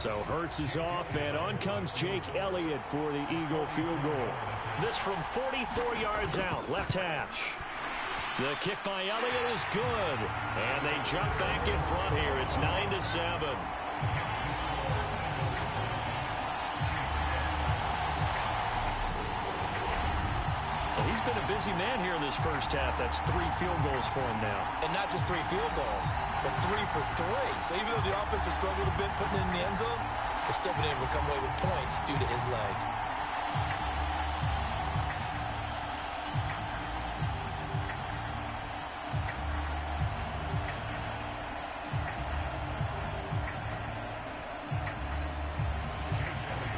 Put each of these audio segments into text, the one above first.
So Hurts is off, and on comes Jake Elliott for the Eagle field goal. This from 44 yards out, left hash. The kick by Elliott is good, and they jump back in front here. It's 9-7. So he's been a busy man here in this first half. That's 3 field goals for him now. And not just 3 field goals, but 3 for 3. So even though the offense has struggled a bit putting it in the end zone, they've still been able to come away with points due to his leg.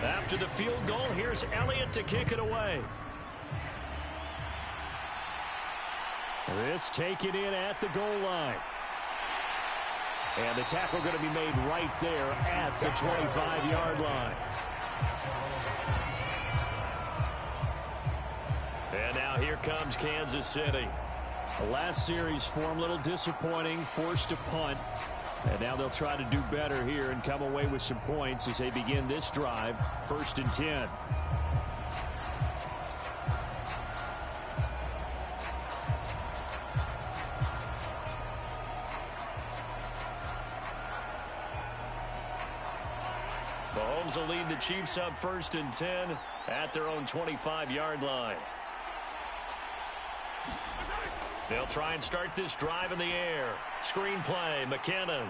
After the field goal, here's Elliott to kick it away. This taken in at the goal line. And the tackle going to be made right there at the 25-yard line. And now here comes Kansas City. The last series for them, a little disappointing, forced to punt. And now they'll try to do better here and come away with some points as they begin this drive, 1st and 10. Mahomes will lead the Chiefs up 1st and 10 at their own 25-yard line. They'll try and start this drive in the air. Screen play, McKinnon.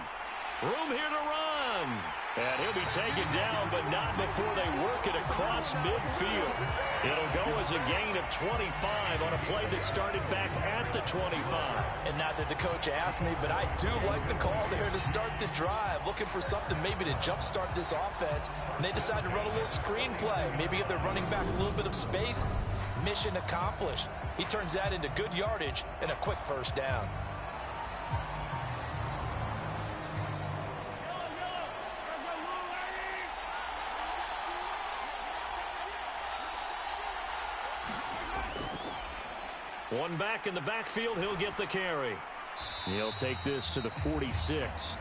Room here to run. And he'll be taken down, but not before they work it across midfield. It'll go as a gain of 25 on a play that started back at the 25. And not that the coach asked me, but I do like the call there to start the drive. Looking for something maybe to jumpstart this offense. And they decide to run a little screen play. Maybe give their running back a little bit of space. Mission accomplished. He turns that into good yardage and a quick first down. One back in the backfield, he'll get the carry. He'll take this to the 46.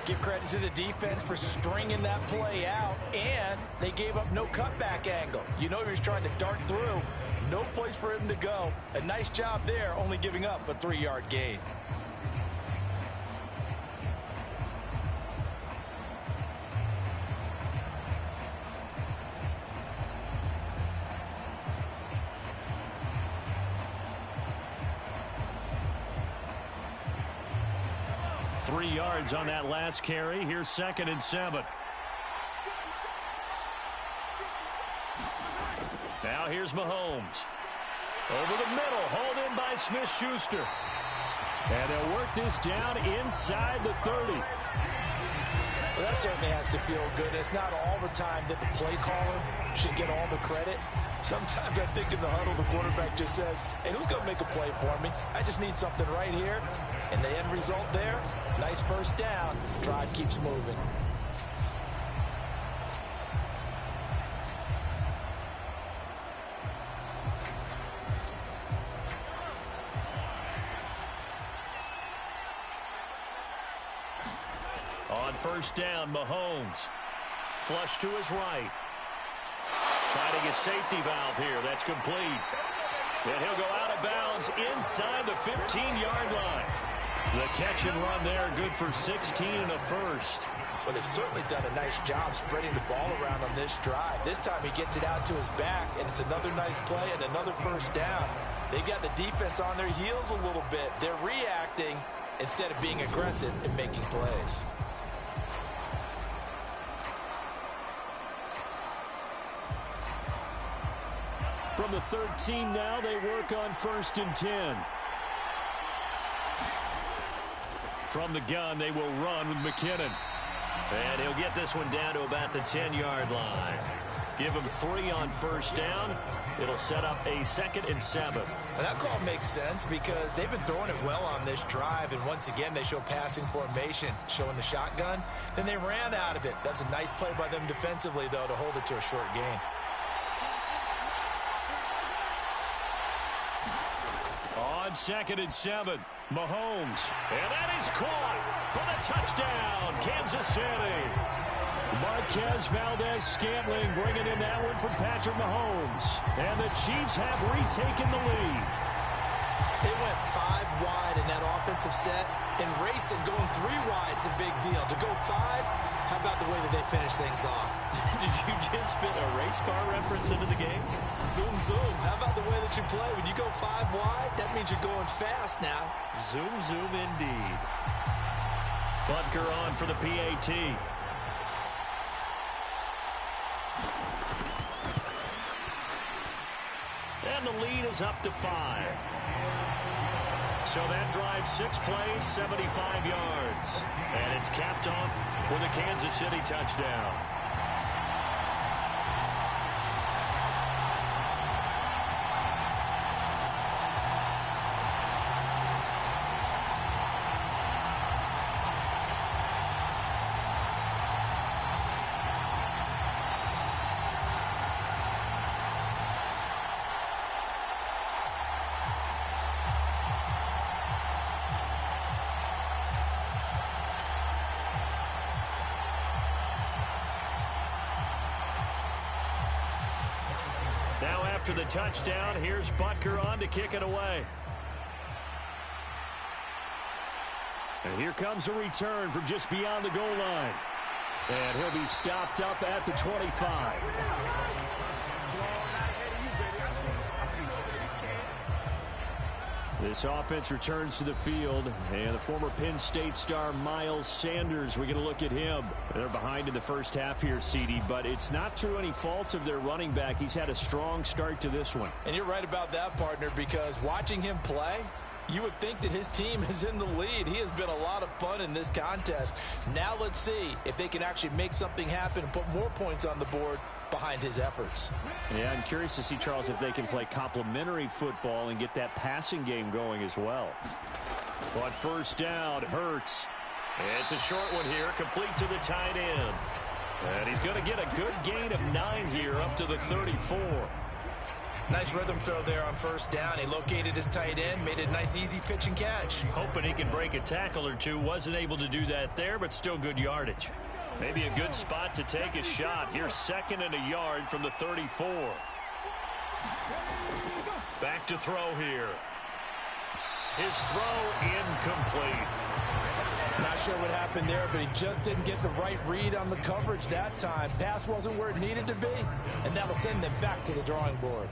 Give credit to the defense for stringing that play out, and they gave up no cutback angle. You know he was trying to dart through. No place for him to go. A nice job there, only giving up a 3-yard gain. Three yards on that last carry. Here's 2nd and 7. Now here's Mahomes. Over the middle, hauled in by Smith-Schuster. And they'll work this down inside the 30. Well, that certainly has to feel good. It's not all the time that the play caller should get all the credit. Sometimes I think in the huddle, the quarterback just says, hey, who's going to make a play for me? I just need something right here. And the end result there, nice first down. Drive keeps moving. On first down, Mahomes. Flush to his right. Finding a safety valve here. That's complete. And he'll go out of bounds inside the 15-yard line. The catch and run there, good for 16 and a first. Well, they've certainly done a nice job spreading the ball around on this drive. This time he gets it out to his back, and it's another nice play and another first down. They've got the defense on their heels a little bit. They're reacting instead of being aggressive and making plays. From the 13 now, they work on 1st and 10. From the gun, they will run with McKinnon. And he'll get this one down to about the 10-yard line. Give him 3 on first down. It'll set up a 2nd and 7. And that call makes sense because they've been throwing it well on this drive. And once again, they show passing formation, showing the shotgun. Then they ran out of it. That's a nice play by them defensively, though, to hold it to a short gain. On 2nd and 7. Mahomes. And that is caught for the touchdown, Kansas City. Marquez Valdez-Scantling bringing in that one from Patrick Mahomes. And the Chiefs have retaken the lead. They went 5 wide in that offensive set. And racing, going 3 wide is a big deal. To go 5, how about the way that they finish things off? Did you just fit a race car reference into the game? Zoom, zoom. How about the way that you play? When you go 5 wide, that means you're going fast now. Zoom, zoom indeed. Butker on for the PAT. And the lead is up to 5. So that drive 6 plays, 75 yards. And it's capped off with a Kansas City touchdown. Now after the touchdown, here's Butker on to kick it away. And here comes a return from just beyond the goal line. And he'll be stopped up at the 25. This offense returns to the field, and the former Penn State star Miles Sanders, we're going to look at him. They're behind in the first half here, CD, but it's not through any fault of their running back. He's had a strong start to this one. And you're right about that, partner, because watching him play, you would think that his team is in the lead. He has been a lot of fun in this contest. Now let's see if they can actually make something happen and put more points on the board behind his efforts. Yeah, I'm curious to see, Charles, if they can play complementary football and get that passing game going as well. But first down, Hurts. It's a short one here, complete to the tight end. And he's going to get a good gain of 9 here up to the 34. Nice rhythm throw there on first down. He located his tight end, made it a nice easy pitch and catch. Hoping he can break a tackle or two. Wasn't able to do that there, but still good yardage. Maybe a good spot to take a shot. Here's 2nd and a yard from the 34. Back to throw here. His throw incomplete. Not sure what happened there, but he just didn't get the right read on the coverage that time. Pass wasn't where it needed to be, and that will send them back to the drawing board.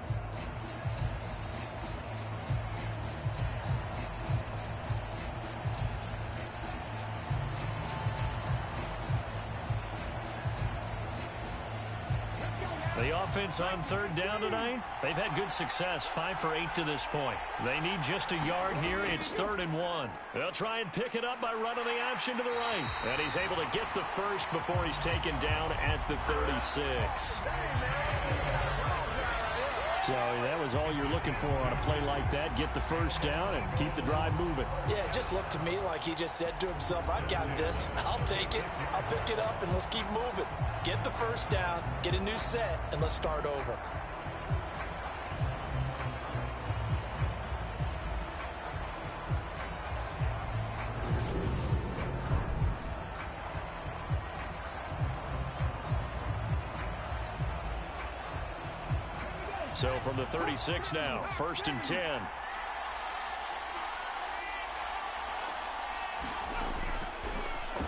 The offense on 3rd down tonight, they've had good success, 5 for 8 to this point. They need just a yard here. It's 3rd and 1. They'll try and pick it up by running the option to the right. And he's able to get the first before he's taken down at the 36. So that was all you're looking for on a play like that. Get the first down and keep the drive moving. Yeah, it just looked to me like he just said to himself, I've got this. I'll take it. I'll pick it up, and let's keep moving. Get the first down, get a new set, and let's start over. So from the 36 now, 1st and 10.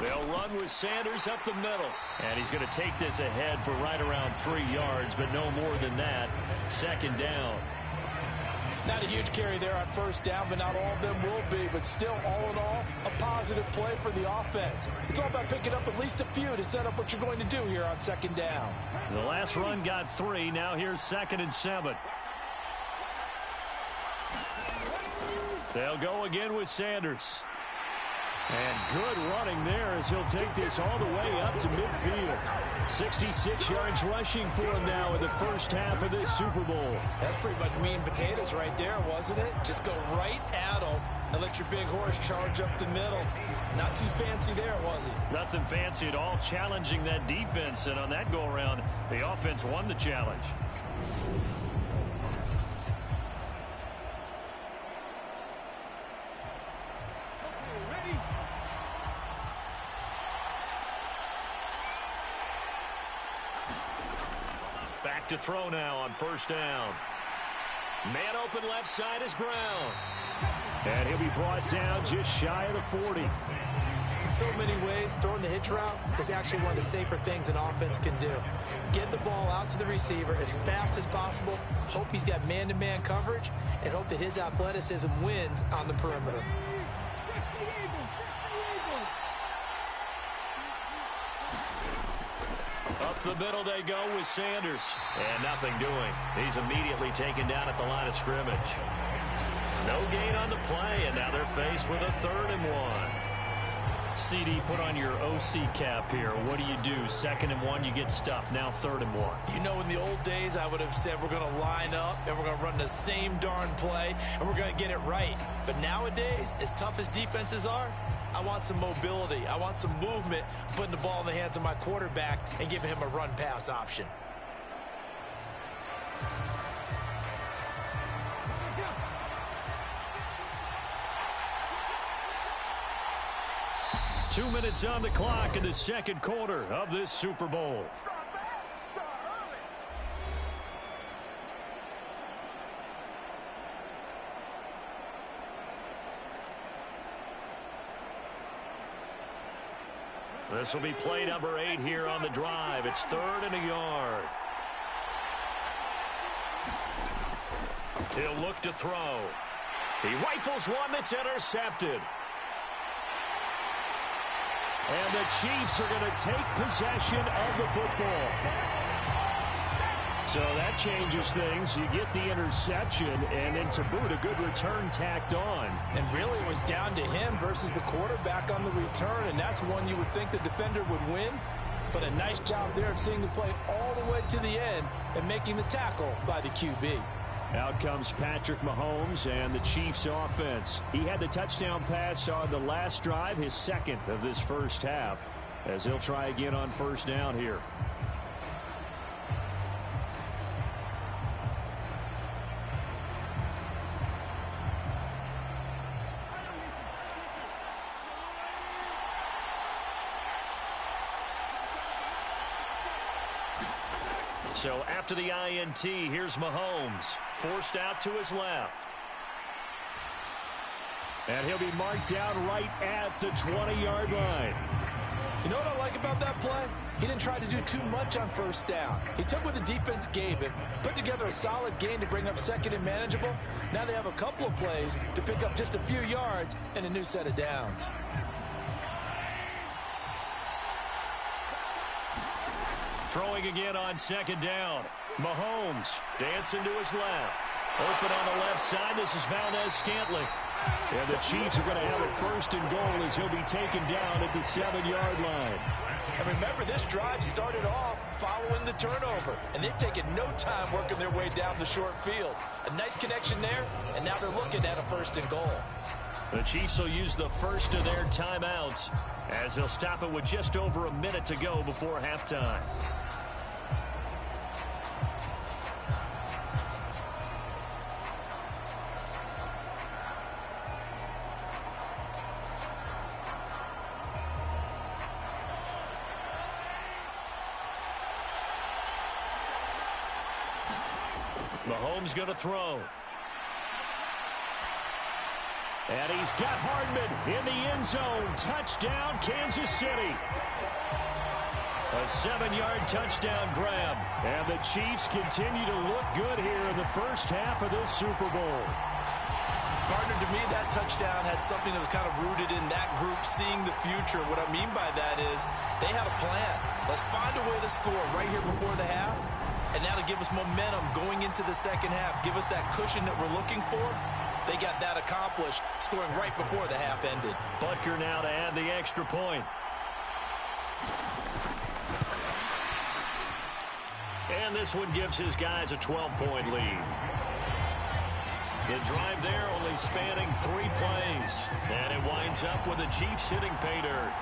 They'll run with Sanders up the middle. And he's going to take this ahead for right around 3 yards, but no more than that. 2nd down. Not a huge carry there on first down, but not all of them will be. But still, all in all, a positive play for the offense. It's all about picking up at least a few to set up what you're going to do here on 2nd down. The last run got 3. Now here's 2nd and 7. They'll go again with Sanders. And good running there as he'll take this all the way up to midfield. 66 yards rushing for him now in the first half of this Super Bowl. That's pretty much meat and potatoes right there, wasn't it? Just go right at him and let your big horse charge up the middle. Not too fancy there, was he? Nothing fancy at all, challenging that defense. And on that go-around, the offense won the challenge. look to throw now on first down. Man open left side is Brown. And he'll be brought down just shy of the 40. In so many ways, throwing the hitch route is actually one of the safer things an offense can do. Get the ball out to the receiver as fast as possible, hope he's got man-to-man coverage, and hope that his athleticism wins on the perimeter. Up the middle they go with Sanders. And nothing doing. He's immediately taken down at the line of scrimmage. No gain on the play, and now they're faced with a 3rd and 1. CD, put on your OC cap here. What do you do? 2nd and 1, you get stuffed. Now 3rd and 1. You know, in the old days, I would have said we're going to line up and we're going to run the same darn play and we're going to get it right. But nowadays, as tough as defenses are, I want some mobility. I want some movement, putting the ball in the hands of my quarterback and giving him a run-pass option. Two minutes on the clock in the second quarter of this Super Bowl. This will be play number 8 here on the drive. It's 3rd and a yard. He'll look to throw. He rifles one that's intercepted. And the Chiefs are going to take possession of the football. So that changes things. You get the interception, and then to boot, a good return tacked on. And really it was down to him versus the quarterback on the return, and that's one you would think the defender would win. But a nice job there of seeing the play all the way to the end and making the tackle by the QB. Out comes Patrick Mahomes and the Chiefs offense. He had the touchdown pass on the last drive, his 2nd of this first half, as he'll try again on first down here. So after the INT, here's Mahomes, forced out to his left. And he'll be marked down right at the 20-yard line. You know what I like about that play? He didn't try to do too much on first down. He took what the defense gave him, put together a solid gain to bring up 2nd and manageable. Now they have a couple of plays to pick up just a few yards and a new set of downs. Throwing again on 2nd down. Mahomes dancing to his left. Open on the left side. This is Valdez-Scantling. And the Chiefs are going to have it 1st and goal as he'll be taken down at the 7-yard line. And remember, this drive started off following the turnover, and they've taken no time working their way down the short field. A nice connection there, and now they're looking at a 1st and goal. The Chiefs will use the first of their timeouts as they'll stop it with just over a minute to go before halftime. Mahomes going to throw. And he's got Hardman in the end zone. Touchdown, Kansas City. A 7-yard touchdown grab. And the Chiefs continue to look good here in the first half of this Super Bowl. Partner, to me, that touchdown had something that was kind of rooted in that group seeing the future. What I mean by that is they had a plan. Let's find a way to score right here before the half. And now to give us momentum going into the second half, give us that cushion that we're looking for. They got that accomplished, scoring right before the half ended. Butker now to add the extra point. And this one gives his guys a 12-point lead. The drive there only spanning 3 plays. And it winds up with the Chiefs hitting pay dirt.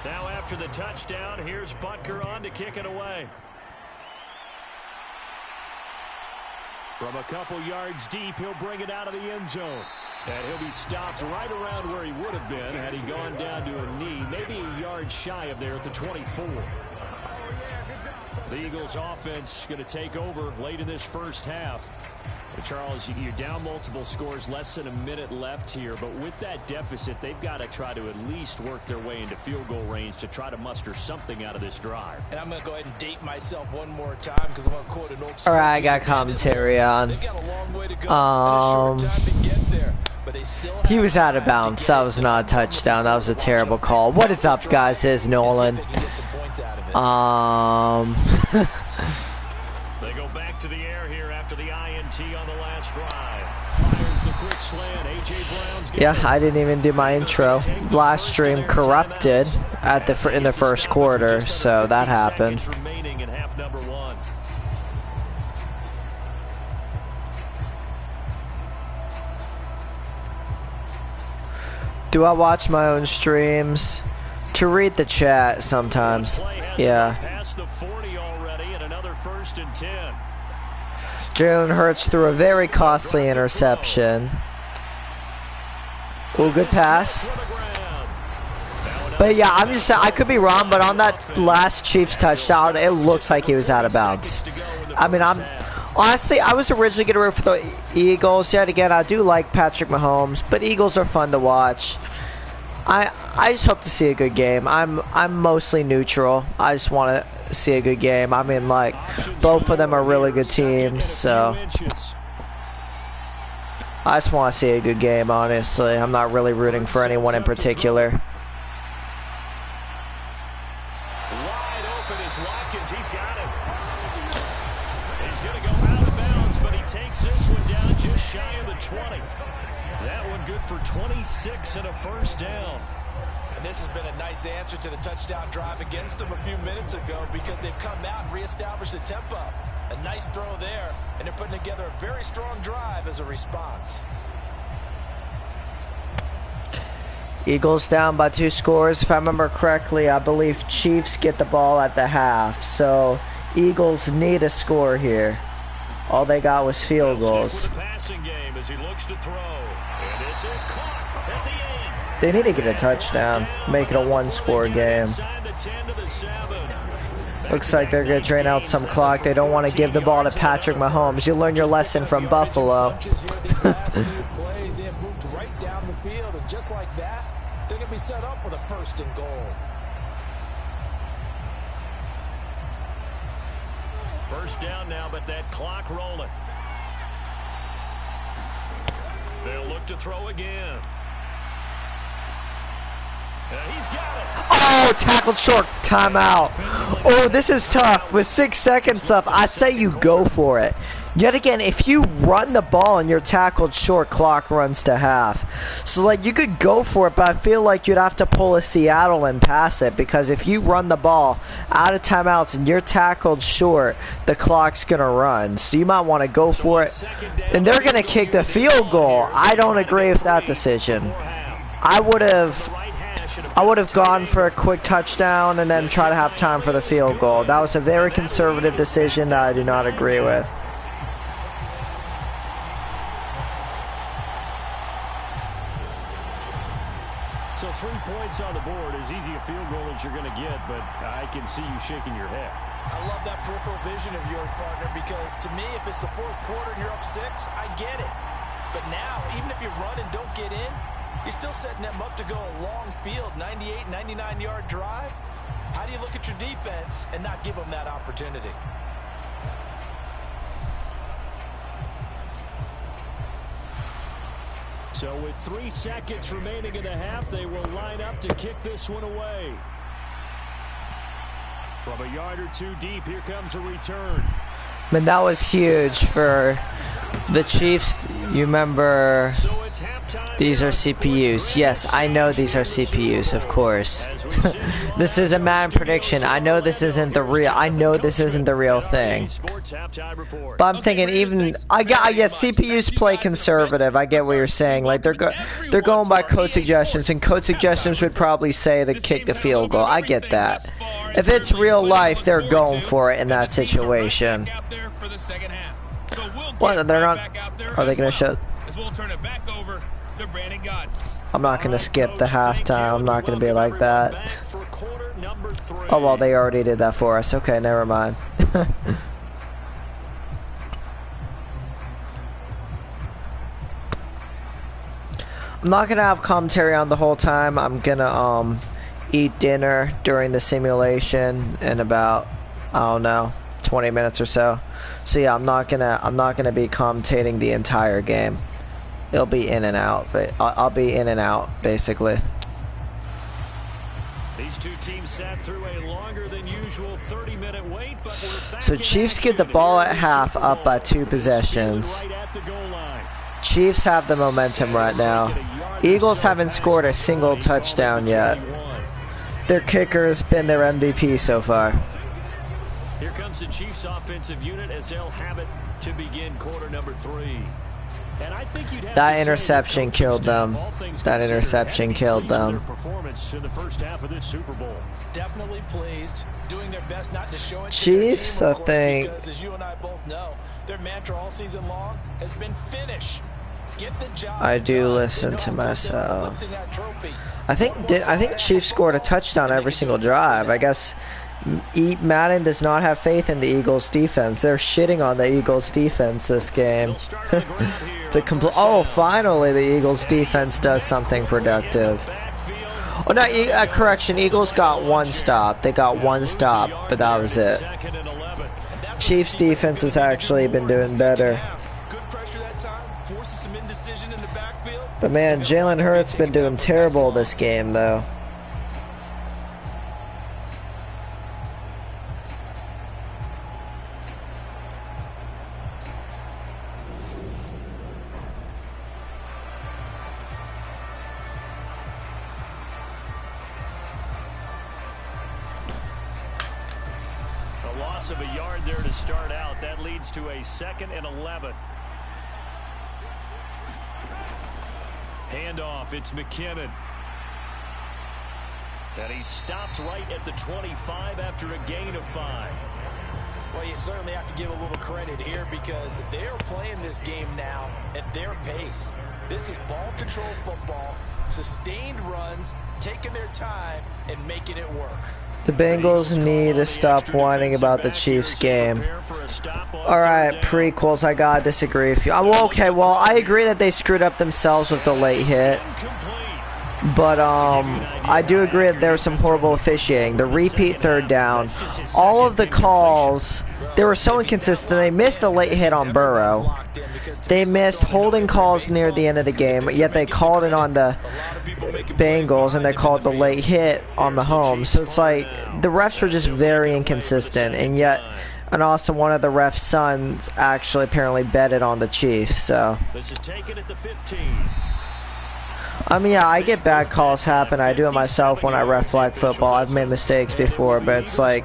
Now after the touchdown, here's Butker on to kick it away. From a couple yards deep, he'll bring it out of the end zone. And he'll be stopped right around where he would have been had he gone down to a knee, maybe a yard shy of there at the 24. The Eagles offense going to take over late in this first half. Charles, you're down multiple scores, less than a minute left here, but with that deficit, they've got to try to at least work their way into field goal range to try to muster something out of this drive. And I'm going to go ahead and date myself one more time because I'm going to quote an old All right, I got commentary on. They've got a long way to go and a short time to get there, but they still he was out of bounds. That was not a touchdown. That was a terrible call. What is up, guys? This is Nolan. They go back to the air here after the INT on the last drive. Fires the quick slant. A.J. Brown's yeah, I didn't even do my intro. Last stream corrupted at in the first quarter, so that happened. Remaining in half number one. Do I watch my own streams? To read the chat sometimes. Yeah. Past the 40 already and another 1st and 10. Jalen Hurts threw a very costly interception. Ooh, good pass. But yeah, I'm just saying, I could be wrong, but on that last Chiefs touchdown, it looks like he was out of bounds. I mean, honestly, I was originally going to root for the Eagles. Yet again, I do like Patrick Mahomes, but Eagles are fun to watch. I just hope to see a good game. I'm mostly neutral. I just want to see a good game. I mean, like, both of them are really good teams, so I just want to see a good game, honestly. I'm not really rooting for anyone in particular. Wide open is Watkins. He's got it. He's going to go out of bounds, but he takes this one down just shy of the 20. That one good for 26 and a 1st down. And this has been a nice answer to the touchdown drive against them a few minutes ago because they've come out and reestablished the tempo. A nice throw there, and they're putting together a very strong drive as a response. Eagles down by 2 scores. If I remember correctly, I believe Chiefs get the ball at the half. So Eagles need a score here. All they got was field goals. They need to get a touchdown, make it a 1-score game. Looks like they're going to drain out some clock. They don't want to give the ball to Patrick Mahomes. You learn your lesson from Buffalo. Just like that, they're going to be set up with a 1st and goal. 1st down now, but that clock rolling. They'll look to throw again. He's got it. Oh, tackled short. Timeout. Oh, this is tough. With 6 seconds left, I say you go for it. Yet again, if you run the ball and you're tackled short, clock runs to half. So, like, you could go for it, but I feel like you'd have to pull a Seattle and pass it. Because if you run the ball out of timeouts and you're tackled short, the clock's going to run. So you might want to go for it. And they're going to kick the field goal. I don't agree with that decision. I would have gone for a quick touchdown and then try to have time for the field goal. That was a very conservative decision that I do not agree with. So 3 points on the board, as easy a field goal as you're going to get, but I can see you shaking your head. I love that peripheral vision of yours, partner, because to me, if it's the 4th quarter and you're up 6, I get it. But now, even if you run and don't get in, you're still setting them up to go a long field, 98, 99-yard drive. How do you look at your defense and not give them that opportunity? So with 3 seconds remaining in the half, they will line up to kick this one away. From a yard or 2 deep, here comes a return. Man, that was huge for The Chiefs, you remember, these are CPUs. Yes, I know these are CPUs, of course. This is a Madden prediction. I know this isn't the real. I know this isn't the real thing. But I'm thinking even I guess CPUs play conservative. I get what you're saying. Like they're going by code suggestions, and code suggestions would probably say to kick the field goal. I get that. If it's real life, they're going for it in that situation. What? They're not. Are they going to show? I'm not going to skip the halftime. I'm not going to be like that. Oh, well, they already did that for us. Okay, never mind. I'm not going to have commentary on the whole time. I'm going to eat dinner during the simulation in about, I don't know, 20 minutes or so. So yeah, I'm not gonna be commentating the entire game. It'll be in and out, but I'll be in and out basically. These two teams sat through a longer than usual 30-minute wait, but we're back. So Chiefs get the ball at half, up by 2 possessions. Chiefs have the momentum right now. Eagles haven't scored a single touchdown yet. Their kicker has been their MVP so far. Here comes the Chiefs offensive unit as they'll have it to begin quarter number 3. And I think you'd have that interception killed them. That interception killed them. Performance in the first half of this Super Bowl. Definitely pleased, doing their best not to show it. Chiefs, I think. Because as you and I both know, their mantra all season long has been finish. Get the job. I do listen to myself. I think Chiefs scored a touchdown every single drive. I guess Madden does not have faith in the Eagles defense. They're shitting on the Eagles defense this game. Oh, finally the Eagles defense does something productive. Oh no, correction, Eagles got 1 stop. They got 1 stop, but that was it. Chiefs defense has actually been doing better. But man, Jalen Hurts been doing terrible this game though. Of a yard there to start out. That leads to a 2nd and 11. Handoff. It's McKinnon. And he stopped right at the 25 after a gain of 5. Well, you certainly have to give a little credit here because they're playing this game now at their pace. This is ball control football, sustained runs, taking their time and making it work. The Bengals need to stop whining about the Chiefs game. Alright, prequels, I gotta disagree with you. Okay, well, I agree that they screwed up themselves with the late hit. But, I do agree that there was some horrible officiating. The repeat 3rd down. All of the calls, they were so inconsistent. They missed a late hit on Burrow. They missed holding calls near the end of the game, yet they called it on the Bengals, and they called the late hit on Mahomes. So it's like, the refs were just very inconsistent, and yet, and also one of the refs' sons actually apparently betted on the Chiefs, so. This is taken at the 15. I mean, yeah, I get bad calls happen. I do it myself when I ref flag football. I've made mistakes before, but it's like,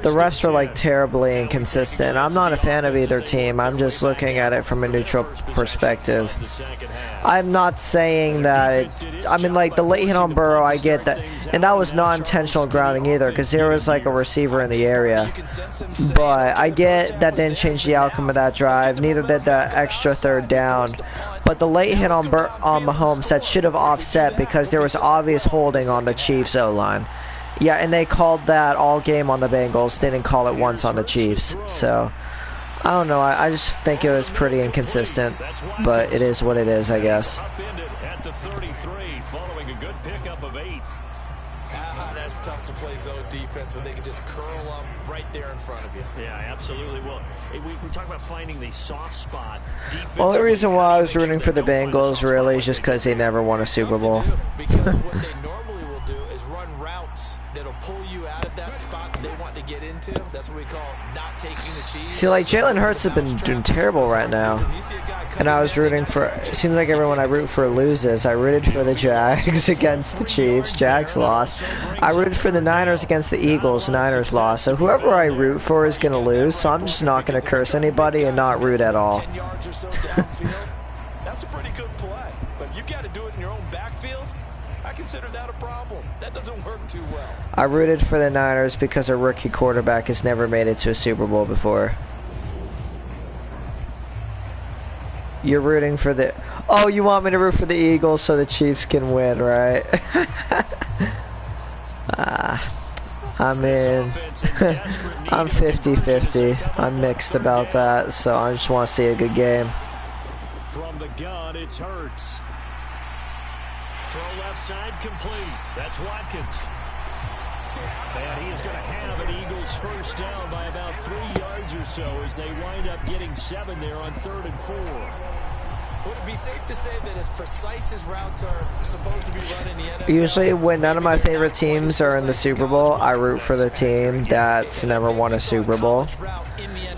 the refs are like terribly inconsistent. I'm not a fan of either team. I'm just looking at it from a neutral perspective. I'm not saying that I mean, like, the late hit on Burrow, I get that. And that was not intentional grounding either, because there was like a receiver in the area. But I get that didn't change the outcome of that drive. Neither did the extra 3rd down. But the late hit on Mahomes, that should have offset because there was obvious holding on the Chiefs O-line. Yeah, and they called that all game on the Bengals. They didn't call it once on the Chiefs. So, I don't know. I just think it was pretty inconsistent. But it is what it is, I guess. At the 33, following a good pickup of 8. That's tough to play zone defense when they can just curl up right there in front of you. Yeah, absolutely. Well, we talk about finding the soft spot. Well, the reason why I was rooting for the Bengals really is just because they never won a Super Bowl. Because what they normally will do is run routes that'll pull you out of that spot they want to get into. backfield. That's what we call not taking the cheese. See, like, Jalen Hurts has been doing terrible right now. And I was rooting for, it seems like everyone I root for loses. I rooted for the Jags against the Chiefs. Jags lost. I rooted for the Niners against the Eagles. Niners lost. So whoever I root for is going to lose. So I'm just not going to curse anybody and not root at all. 10 yards or so downfield. That's a pretty good play. But if you've got to do it in your own backfield, I consider that a problem. That doesn't work too well. I rooted for the Niners because a rookie quarterback has never made it to a Super Bowl before. You're rooting for the... Oh, you want me to root for the Eagles so the Chiefs can win, right? I mean, I'm 50-50. I'm mixed about that, so I just want to see a good game. From the gun, it's Hurts. Throw left side complete. That's Watkins. And he is going to have an Eagles first down by about 3 yards or so as they wind up getting 7 there on 3rd and 4. Would it be safe to say that as precise as routes are supposed to be run in the NFL? Usually when none of my favorite teams are in the Super Bowl, I root for the team that's never won a Super Bowl.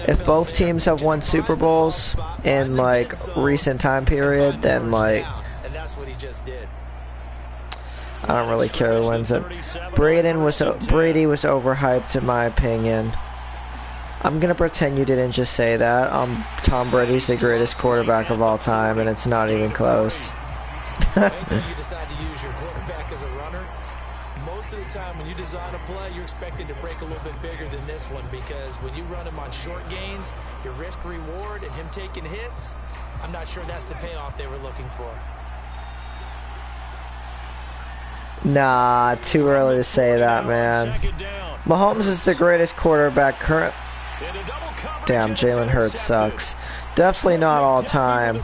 If both teams have won Super Bowls in, like, recent time period, then, like, And that's what he just did. I don't really care who wins it. Brady was overhyped in my opinion. I'm gonna pretend you didn't just say that. Tom Brady's the greatest quarterback of all time, and it's not even close. Anytime you decide to use your quarterback as a runner, most of the time when you design a play, you're expected to break a little bit bigger than this one, because when you run him on short gains, your risk reward and him taking hits, I'm not sure that's the payoff they were looking for. Nah, too early to say that, man. Mahomes is the greatest quarterback current. Damn, Jalen Hurts sucks. Definitely not all time.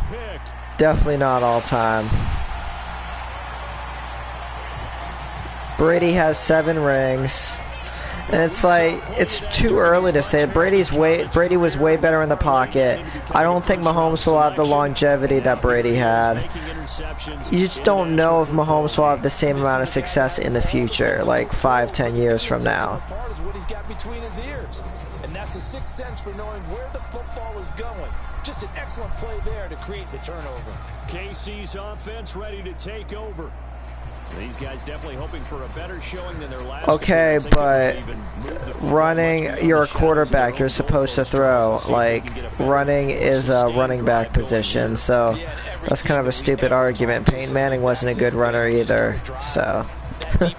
Definitely not all time. Brady has 7 rings. And it's like, it's too early to say it. Brady was way better in the pocket. I don't think Mahomes will have the longevity that Brady had. You just don't know if Mahomes will have the same amount of success in the future, like 5-10 years from now. And that's the sixth sense for knowing where the football is going. Just an excellent play there to create the turnover. KC's offense ready to take over. These guys definitely hoping for a better showing than their last. Okay, but running, you're a quarterback, you're supposed to throw. Like, running is a running back position, so that's kind of a stupid argument. Peyton Manning wasn't a good runner either, so. I'm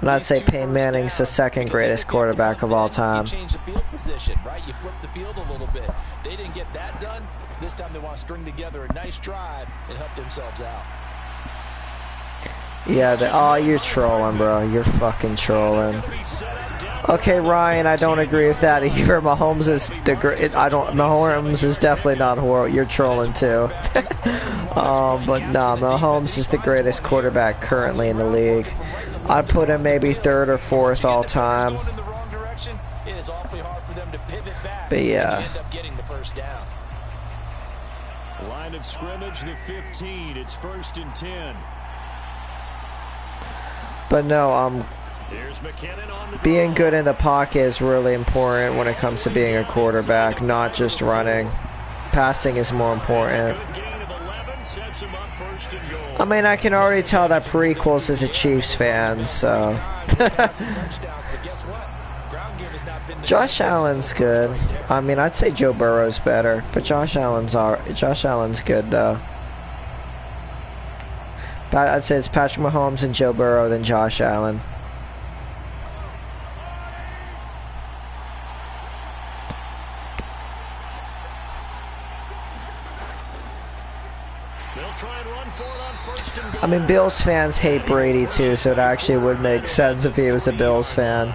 not saying Peyton Manning's the second greatest quarterback of all time. You change the field position, right? You flip the field a little bit. They didn't get that done. This time they want to string together a nice drive and help themselves out. Yeah, oh, you're trolling, bro. You're fucking trolling. Okay, Ryan, I don't agree with that either. Mahomes is definitely not horrible. You're trolling too. But nah, Mahomes is the greatest quarterback currently in the league. I'd put him maybe 3rd or 4th all time. But yeah. Line of scrimmage, the 15. It's 1st and 10. But no, being good in the pocket is really important when it comes to being a quarterback, not just running. Passing is more important. I mean, I can already tell that Prequels is a Chiefs fan, so. Josh Allen's good. I mean, I'd say Joe Burrow's better, but Josh Allen's good though. But I'd say it's Patrick Mahomes and Joe Burrow than Josh Allen. I mean, Bills fans hate Brady too, so it actually would make sense if he was a Bills fan.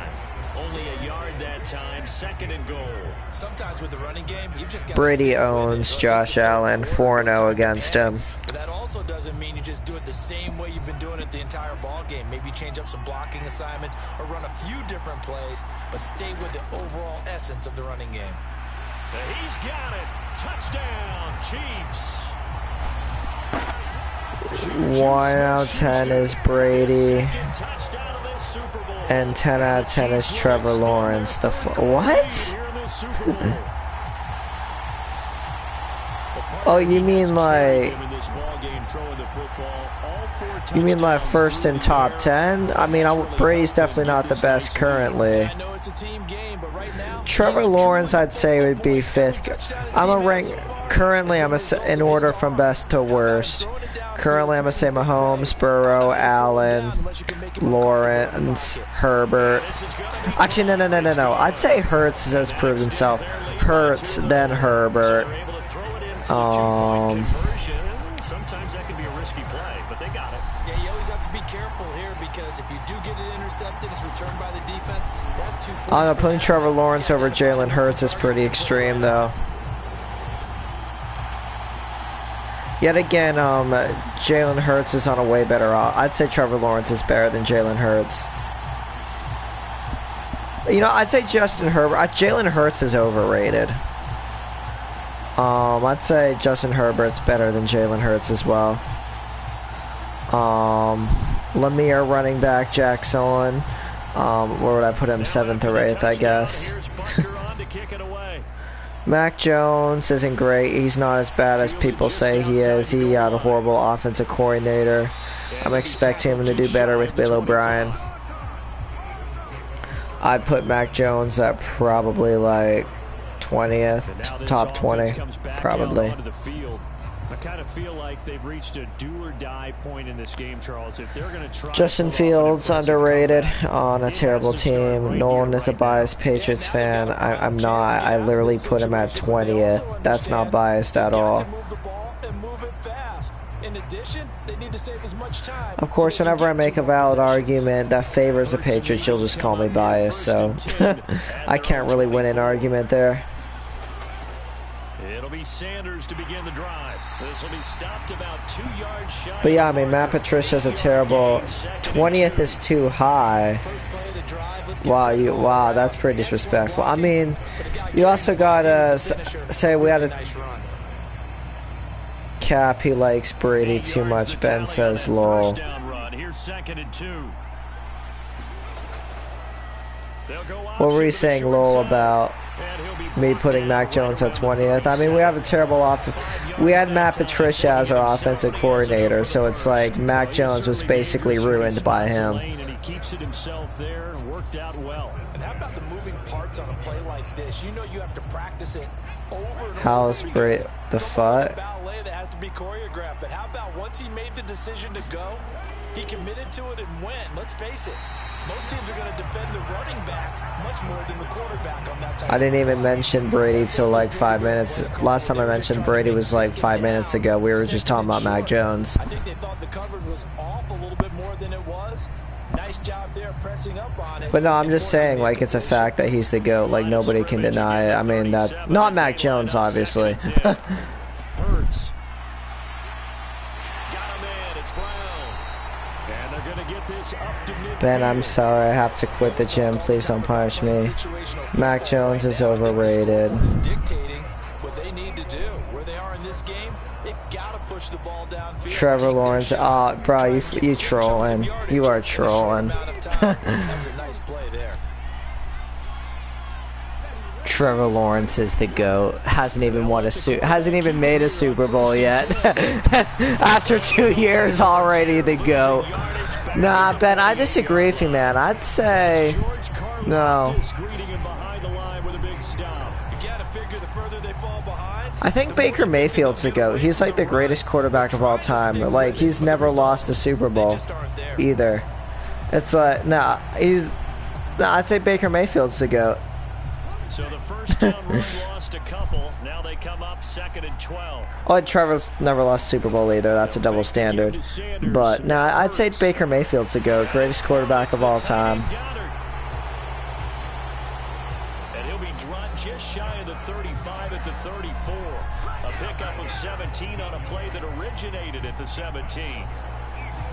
Only a yard that time, 2nd and goal. Sometimes with the running game, you've just got Brady owns Josh Allen, 4-0 against him. But that also doesn't mean you just do it the same way you've been doing it the entire ball game. Maybe change up some blocking assignments or run a few different plays, but stay with the overall essence of the running game. He's got it. Touchdown, Chiefs. 1 out of 10 is Brady. And 10 out of 10 is Trevor Lawrence. What? Oh, you mean like... You mean like first in top 10? I mean, Brady's definitely not the best currently. Trevor Lawrence, I'd say, would be 5th. I'm a rank... Currently, I'm in order from best to worst. Currently, I'm going to say Mahomes, Burrow, Allen, Lawrence, Herbert. Actually, no. I'd say Hurts has proved himself. Hurts, then Herbert. Sometimes that can be a risky play, but they got it. Yeah, you always have to be careful here because if you do get it intercepted, it's returned by the defense. That's 2 points. Putting Trevor Lawrence over Jalen Hurts is pretty extreme, though. Yet again, Jalen Hurts is on a way better off. I'd say Trevor Lawrence is better than Jalen Hurts. You know, I'd say Justin Herbert. Jalen Hurts is overrated. I'd say Justin Herbert's better than Jalen Hurts as well. Lemire running back, Jackson. Where would I put him? 7th or 8th, I guess. Mac Jones isn't great. He's not as bad as people say he is. He had a horrible offensive coordinator. I'm expecting him to do better with Bill O'Brien. I'd put Mac Jones at probably like 20th, top 20, probably. I kind of feel like they've reached a do-or-die point in this game, Charles. If they're going to try... Justin Fields, underrated on a terrible team. Nolan is a biased Patriots fan. I'm not. I literally put him at 20th. That's not biased at all. Of course, whenever I make a valid argument that favors the Patriots, you'll just call me biased, so I can't really win an argument there. It'll be Sanders to begin the drive. This will be stopped about 2 yards shy. But yeah, I mean, Matt Patricia's a terrible... 20th is too high. Wow, that's pretty disrespectful. I mean, you also gotta say we had a... Cap, he likes Brady too much, Ben says, lol. What were you saying, lol, about me putting Mac Jones at 20th? I mean, we have a terrible offense. We had Matt Patricia as our offensive coordinator, so it's like Mac Jones was basically ruined by him. And he keeps it himself there and worked out well. And how about the moving parts on a play like this? You know you have to practice it over and over. How's Brady the fuck? Ballet that has to be choreographed. But how about once he made the decision to go, he committed to it and went. Let's face it. Most teams are going to defend the running back much more than the quarterback on that type. I didn't even mention Brady till like 5 minutes. Last time I mentioned Brady was like 5 minutes ago. We were just talking about Mac Jones. I think they thought the coverage was off a little bit more than it was. Nice job there pressing up on it. But no, I'm just saying, like, it's a fact that he's the GOAT. Like, nobody can deny it. I mean, that not Mac Jones, obviously. Hurts. Got him in. It's Brown. And they're going to get this up to midfield. Ben, I'm sorry. I have to quit the gym. Please don't punish me. Mac Jones is overrated. Dictating what they need to do. Where they are in this game, they've got to push the ball downfield. Trevor Lawrence. Bro, you trolling. You are trolling. That's a nice play there. Trevor Lawrence is the GOAT. Hasn't even made a Super Bowl yet. After 2 years already, the GOAT. Nah, Ben, I disagree with you, man. I'd say no. I think Baker Mayfield's the GOAT. He's like the greatest quarterback of all time. Like, he's never lost a Super Bowl either. It's like, I'd say Baker Mayfield's the GOAT. So the first down run lost a couple. Now they come up 2nd and 12. Oh, Trevor's never lost a Super Bowl either. That's a double standard. But no, I'd say Baker Mayfield's the GOAT. Greatest quarterback of all time. And he'll be dropped just shy of the 35 at the 34. A pickup of 17 on a play that originated at the 17.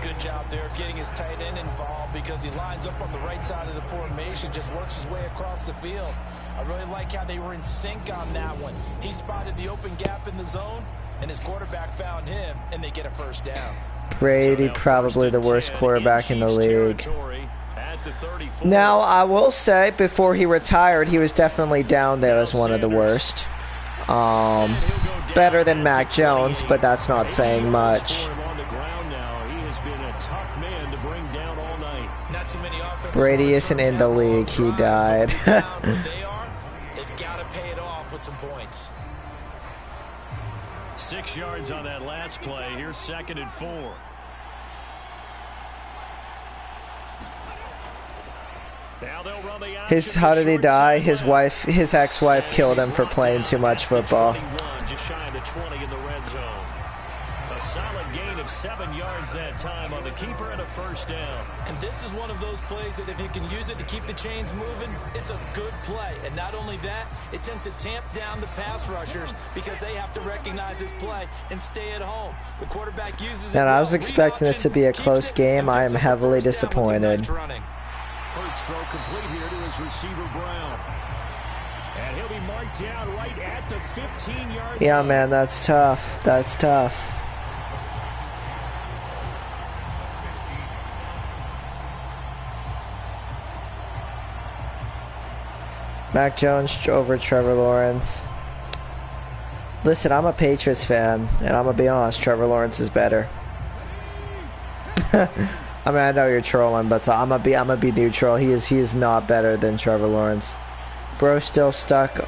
Good job there of getting his tight end involved because he lines up on the right side of the formation, just works his way across the field. I really like how they were in sync on that one. He spotted the open gap in the zone, and his quarterback found him, and they get a first down. Brady, probably the worst quarterback in the league. At the 34. Now, I will say, before he retired, he was definitely down there as one of the worst. Better than Mac Jones, but that's not saying much. Brady isn't in the league. He died. They've got to pay it off with some points. 6 yards on that last play. Here's 2nd and 4. Now they'll run the How did he die? His ex-wife killed him for playing too much football. Just shy of the 20 in the red zone. A solid gain of 7 yards that time on the keeper and a first down. And this is one of those plays that if he can use it to keep the chains moving, it's a good play. And not only that, it tends to tamp down the pass rushers because they have to recognize this play and stay at home. The quarterback uses it. And I was expecting this to be a close game. I am heavily disappointed. Hurts throw complete here to his receiver Brown. And he'll be marked down right at the 15-yard line. Yeah, man, that's tough. That's tough. Mac Jones over Trevor Lawrence. Listen, I'm a Patriots fan, and I'm gonna be honest, Trevor Lawrence is better. I mean, I know you're trolling, but I'm gonna be neutral. He is not better than Trevor Lawrence. Bro, still stuck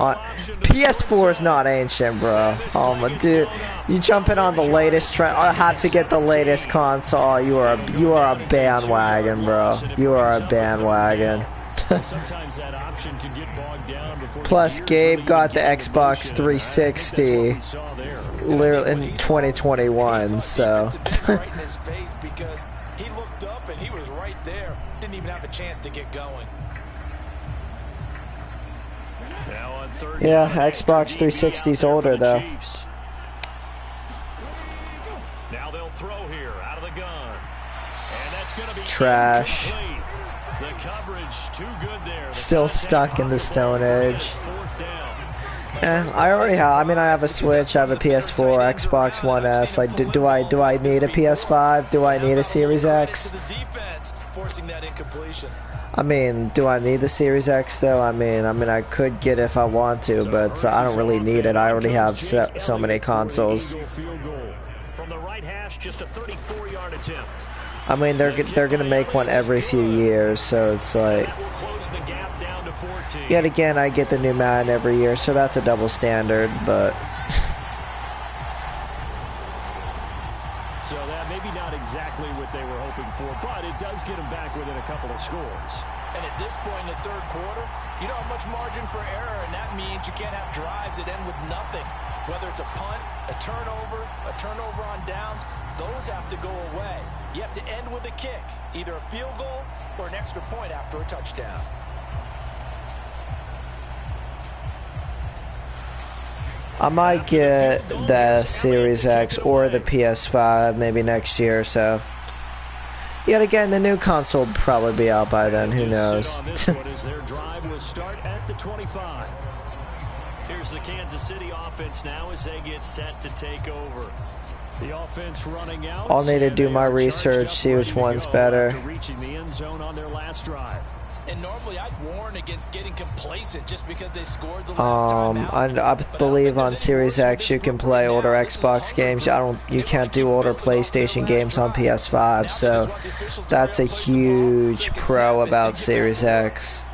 on PS4 is not ancient, bro. Oh my dude, you jumping on the latest trend? I had to get the latest console. You are a bandwagon, bro. You are a bandwagon. Plus, Gabe got the Xbox 360 literally in 2021, so. Because he looked up and he was right there. Didn't even have a chance to get going. Yeah, Xbox 360's older though. Now they'll throw here out of the gun. And that's going to be trash. The coverage too good there. Still stuck in the Stone Age. I already have. I mean, I have a Switch. I have a PS4, Xbox One S. Like, do I need a PS5? Do I need a Series X? I mean, do I need the Series X though? I mean, I could get it if I want to, but I don't really need it. I already have so many consoles. I mean, they're gonna make one every few years, so it's like. Yet again, I get the new Madden every year, so that's a double standard, but. So that maybe not exactly what they were hoping for, but it does get them back within a couple of scores. And at this point in the third quarter, you don't have much margin for error, and that means you can't have drives that end with nothing. Whether it's a punt, a turnover on downs, those have to go away. You have to end with a kick, either a field goal or an extra point after a touchdown. I might get the Series X or the PS5 maybe next year or so. Yet again, the new console will probably be out by then. Who knows? Their drive will start at the 25. Here's the Kansas City offense now as they get set to take over. The offense running out. I'll need to do my research, see which one's better. Reaching the end zone on their last drive. And normally I'd warn against getting complacent just because they scored the last time out. I believe on Series X you can play older Xbox games. You can't do older PlayStation games on PS5, so that's a huge pro about Series X.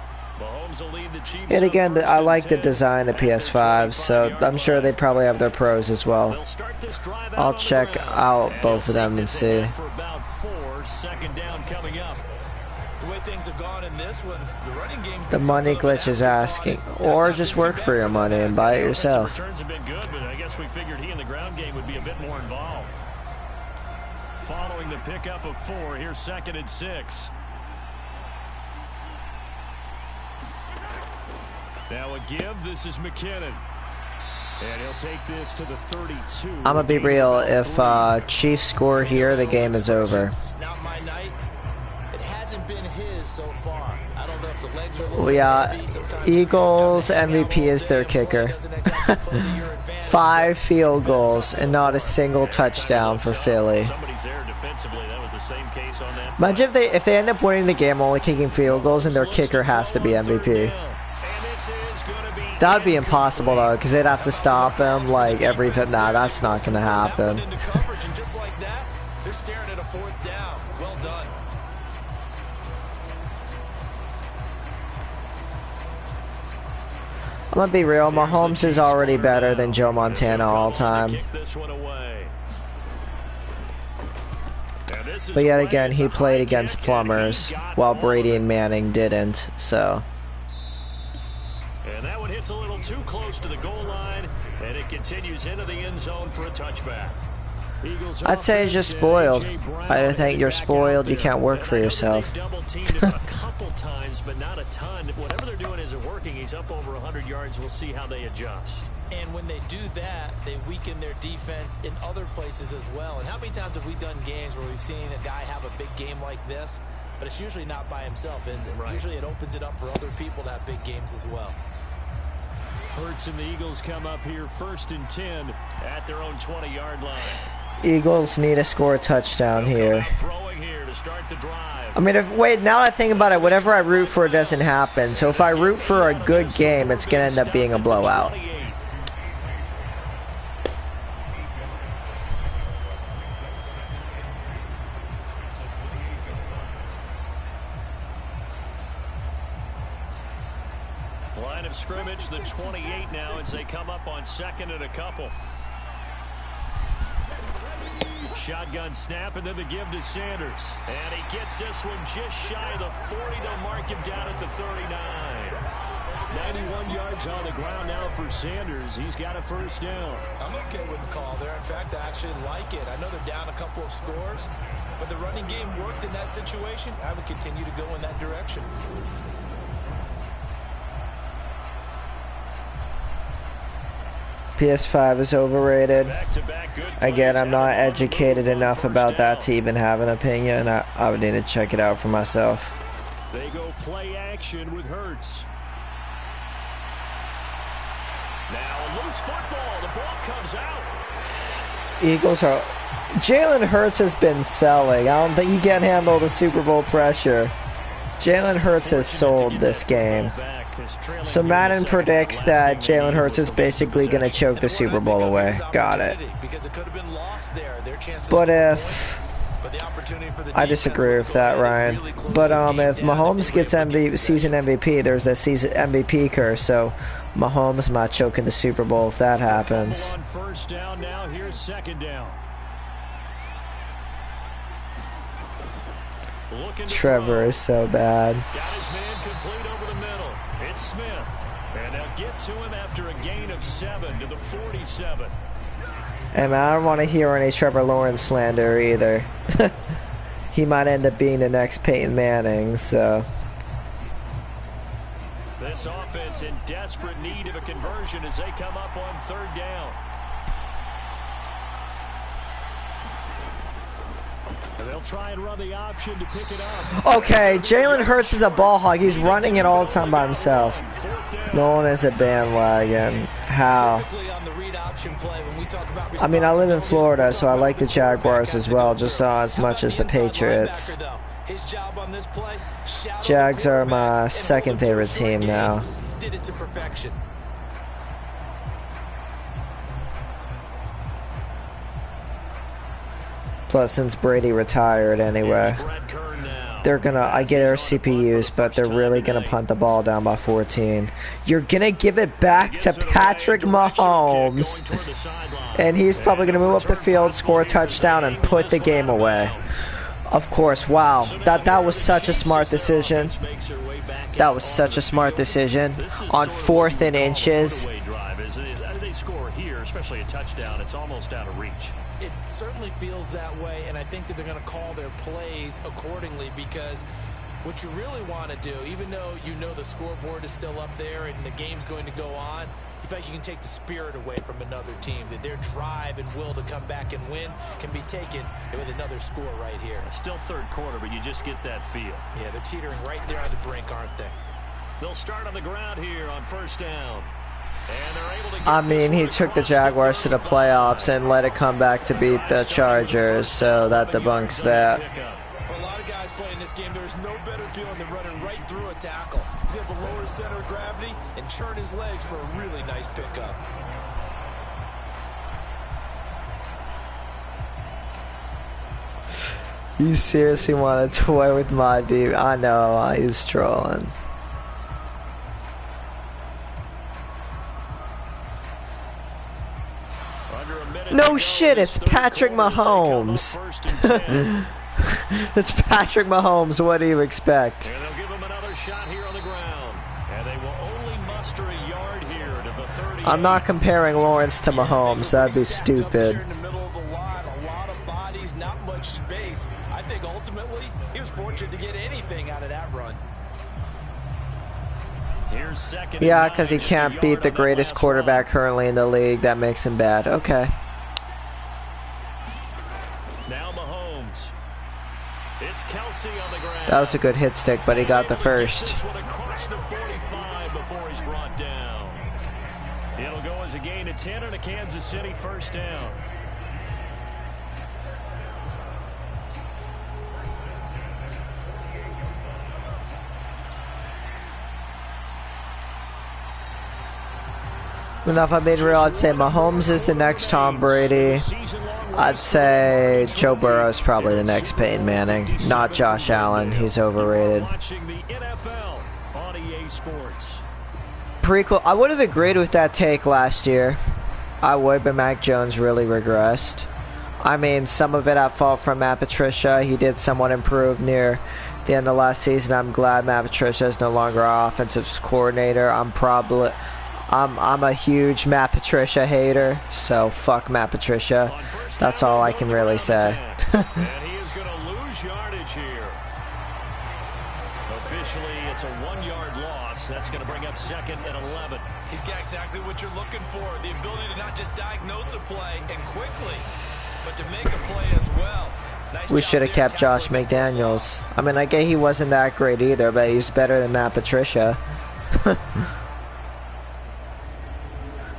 And again, I like the design of PS5, so I'm sure they probably have their pros as well. I'll check out both of them and see. The way things have gone in this one, the running game. The money glitch is asking, or just work for your money and buy it yourself. Returns have been good, but I guess we figured he in the ground game would be a bit more involved. Following the pickup of 4, here's 2nd and 6. Now a give. This is McKinnon. And he'll take this to the 32. I'm gonna be real. If Chiefs score here, the game is over. It's not my night. It has hasn't been his so far. I don't know if the legs are a little heavy. Eagles MVP is their kicker. 5 field goals and not a single touchdown for Philly. Imagine if they end up winning the game only kicking field goals and their kicker has to be MVP. That would be impossible though, because they'd have to stop him like every time. Nah, that's not going to happen. They're staring at a 4th down. Well done. I'm going to be real. Mahomes is already better than Joe Montana all time. But yet again, he played against plumbers while Brady and Manning didn't. So. And that one hits a little too close to the goal line, and it continues into the end zone for a touchback. I'd say it's just spoiled. I think you're spoiled. You can't work for yourself. A couple times, but not a ton. Whatever they're doing isn't working. He's up over 100 yards. We'll see how they adjust. And when they do that, they weaken their defense in other places as well. And how many times have we done games where we've seen a guy have a big game like this, but it's usually not by himself, is it? Right. Usually it opens it up for other people to have big games as well. Hurts and the Eagles come up here 1st and 10 at their own 20-yard line. Eagles need to score a touchdown here. I mean, now that I think about it, whatever I root for doesn't happen. So if I root for a good game, it's going to end up being a blowout. Line of scrimmage, the 28 now as they come up on 2nd and a couple. Shotgun snap and then the give to Sanders. And he gets this one just shy of the 40. They'll mark him down at the 39. 91 yards on the ground now for Sanders. He's got a 1st down. I'm okay with the call there. In fact, I actually like it. I know they're down a couple of scores, but the running game worked in that situation. I would continue to go in that direction. PS5 is overrated. Again, I'm not educated enough about that to even have an opinion. I would need to check it out for myself. They go play action with Hurts. Now a loose football. The ball comes out. Eagles are... Jalen Hurts has been selling. I don't think he can handle the Super Bowl pressure. Jalen Hurts has sold this game. So Madden predicts that Jalen Hurts is basically going to choke the Super Bowl away. Got it. But I disagree with that, Ryan. But if Mahomes gets season MVP, there's a season MVP curse. So Mahomes might choke in the Super Bowl if that happens. On 1st down now. Here's 2nd down. Trevor is so bad. Got his man complete over the middle. It's Smith. And they'll get to him after a gain of 7 to the 47. And I don't want to hear any Trevor Lawrence slander either. He might end up being the next Peyton Manning, so. This offense in desperate need of a conversion as they come up on 3rd down. And they'll try and run the option to pick it up. Okay, Jalen Hurts is a ball hog. He's running it all the time by himself. No one is a bandwagon. How? I mean, I live in Florida, so I like the Jaguars as well, just as much as the Patriots. Jags are my 2nd favorite team now. Did it to perfection. Plus, since Brady retired anyway, they're gonna, I get our CPUs, but they're really gonna punt the ball down by 14. You're gonna give it back to Patrick Mahomes, and he's probably gonna move up the field, score a touchdown, and put the game away. Of course, wow, that was such a smart decision. That was such a smart decision on 4th and inches. They score here, especially a touchdown. It's almost out of reach. It certainly feels that way, and I think that they're going to call their plays accordingly, because what you really want to do, even though you know the scoreboard is still up there and the game's going to go on, you feel like you can take the spirit away from another team, that their drive and will to come back and win can be taken with another score right here. Still third quarter, but you just get that feel. Yeah, they're teetering right there on the brink, aren't they? They'll start on the ground here on first down. And they're able to get I mean, he took the Jaguars to the playoffs and let it come back to beat the Chargers, so that debunks that. For a lot of guys playing this game, there's no better feeling than running right through a tackle. He's able to lower his center of gravity and churn his legs for a really nice pickup. You seriously want to toy with my dude? I know, he's trolling. No shit, it's Patrick Mahomes. It's Patrick Mahomes. What do you expect? And they'll give him another shot here on the ground. And they will only muster a yard here to the 38. I'm not comparing Lawrence to Mahomes. That'd be stupid. In the middle of the line, a lot of bodies, not much space. I think ultimately he was fortunate to get anything out of that run. Here's second. Yeah, because he can't beat the greatest quarterback currently in the league. That makes him bad. Okay. Now Mahomes. It's Kelsey on the ground. That was a good hit stick, but he got the first. This one across the 45 before he's brought down. It'll go as a gain of 10 and a Kansas City first down. Now, if I'm being real, I'd say Mahomes is the next Tom Brady. I'd say Joe Burrow is probably the next Peyton Manning, not Josh Allen. He's overrated. Pretty cool. I would have agreed with that take last year. I would, but Mac Jones really regressed. I mean, some of it at fault from Matt Patricia. He did somewhat improve near the end of last season. I'm glad Matt Patricia is no longer our offensive coordinator. I'm a huge Matt Patricia hater, so fuck Matt Patricia. That's all I can really say. And he is going to lose yardage here. Officially, it's a 1-yard loss. That's going to bring up second and 11. He's got exactly what you're looking for, the ability to not just diagnose a play and quickly, but to make a play as well. Nice. We should have kept Josh McDaniels. I mean, I get he wasn't that great either, but he's better than Matt Patricia.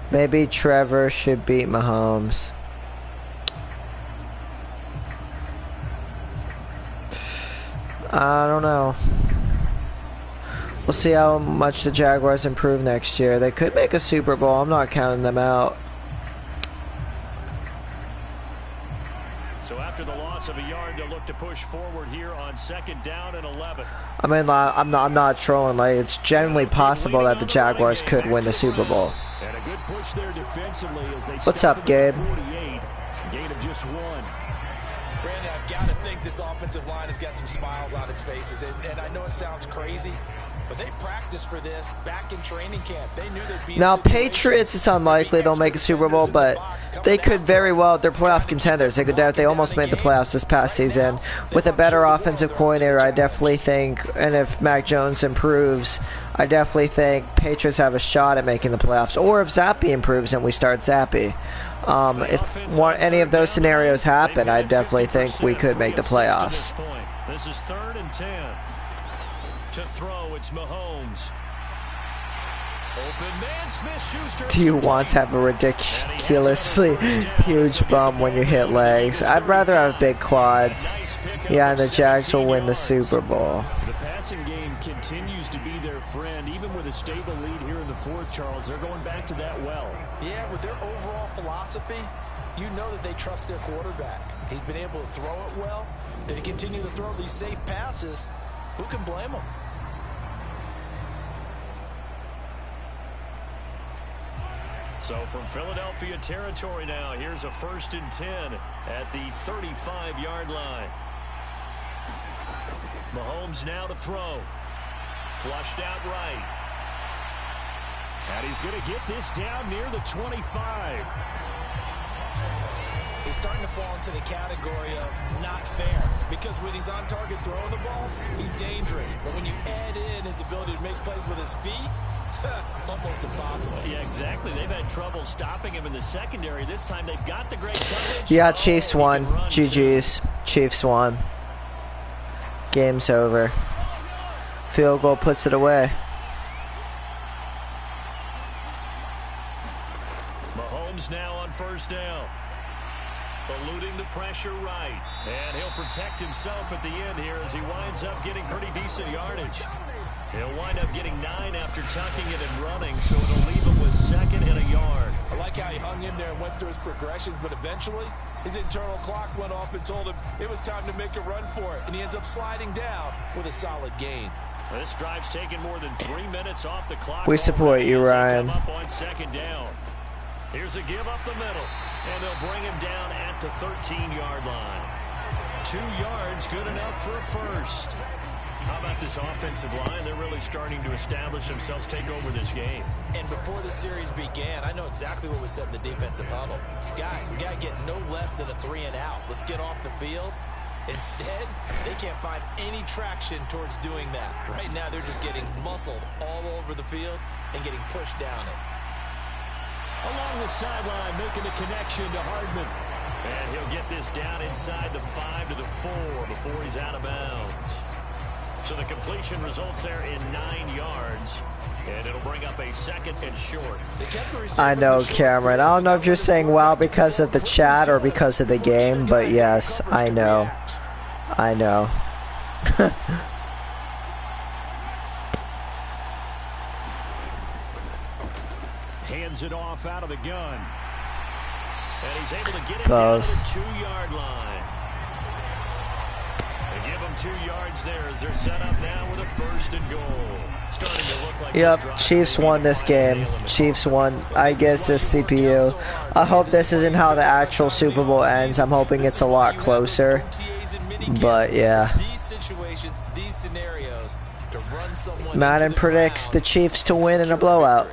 Maybe Trevor should beat Mahomes. I don't know. We'll see how much the Jaguars improve next year. They could make a Super Bowl. I'm not counting them out. So after the loss of a yard, they'll look to push forward here on second down and 11. I mean, I'm not trolling. Like, it's genuinely possible that the Jaguars could win the Super Bowl. And a good push there defensively as they What's up, Gabe? 48, gain of just 1. Brandon, I've got to think this offensive line has got some smiles on its faces. And I know it sounds crazy, but they practiced for this back in training camp. They knew they'd be Now, Patriots, it's unlikely they'll make a Super Bowl, but they could very well. They're playoff contenders. They almost made the playoffs this past season. With a better offensive coordinator, I definitely think, and if Mac Jones improves, I definitely think Patriots have a shot at making the playoffs. Or if Zappy improves and we start Zappy. If any of those scenarios happen, I definitely think we could make the playoffs. This is 3rd and 10. To throw, it's Mahomes. Open man, Smith-Schuster. Do you want to have a ridiculously huge bum when you hit legs? I'd rather have big quads. Yeah, and the Jags will win the Super Bowl. The passing game continues to be their friend, even with a stable lead here in the 4th, Charles. They're going back to that well. Yeah, with their overall philosophy, you know that they trust their quarterback. He's been able to throw it well. They continue to throw these safe passes. Who can blame them? So from Philadelphia territory now, here's a 1st and 10 at the 35-yard line. Mahomes now to throw. Flushed out right. And he's going to get this down near the 25. He's starting to fall into the category of not fair, because when he's on target throwing the ball, he's dangerous. But when you add in his ability to make plays with his feet, Almost impossible. Yeah, exactly. They've had trouble stopping him in the secondary. This time they've got the great coverage. Yeah, Chiefs won. GG's. Chiefs won. Game's over. Field goal puts it away. Mahomes now on first down. Eluding the pressure right. And he'll protect himself at the end here as he winds up getting pretty decent yardage. He'll wind up getting 9 after tucking it and running, so it'll leave him with 2nd and a yard. I like how he hung in there and went through his progressions, but eventually his internal clock went off and told him it was time to make a run for it, and he ends up sliding down with a solid gain. This drive's taken more than 3 minutes off the clock. We support you, Ryan. Up on 2nd down. Here's a give up the middle, and they'll bring him down at the 13-yard line. 2 yards, good enough for a first. How about this offensive line? They're really starting to establish themselves, take over this game. And before the series began, I know exactly what was said in the defensive huddle. Guys, we got to get no less than a 3 and out. Let's get off the field. Instead, they can't find any traction towards doing that. Right now, they're just getting muscled all over the field and getting pushed down it. Along the sideline, making a connection to Hardman. And he'll get this down inside the 5 to the 4 before he's out of bounds. So the completion results there in 9 yards. And it'll bring up a 2nd and short. I know, Cameron. I don't know if you're saying wow because of the chat or because of the game, but yes, I know. I know. Hands it off out of the gun. And he's able to get it down to the 2-yard line. They give him 2 yards there as they're set up now with a 1st and goal. Starting to look like yep, Chiefs won this game. Chiefs won. I guess this CPU. I hope this isn't how the actual Super Bowl ends. I'm hoping it's a lot closer. But yeah. Madden predicts the Chiefs to win in a blowout.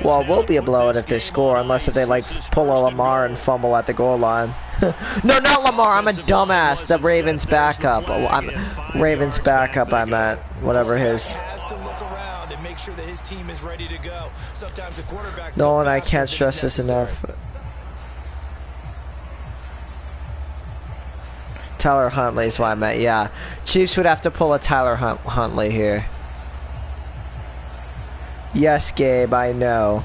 Well, it will be a blowout if they score, unless if they like pull a Lamar and fumble at the goal line. No, not Lamar. I'm a dumbass. The Ravens backup. Oh, I'm Ravens backup. I meant whatever his. No, and I can't stress this enough. Tyler Huntley is what I meant. Yeah, Chiefs would have to pull a Tyler Huntley here. Yes, Gabe, I know.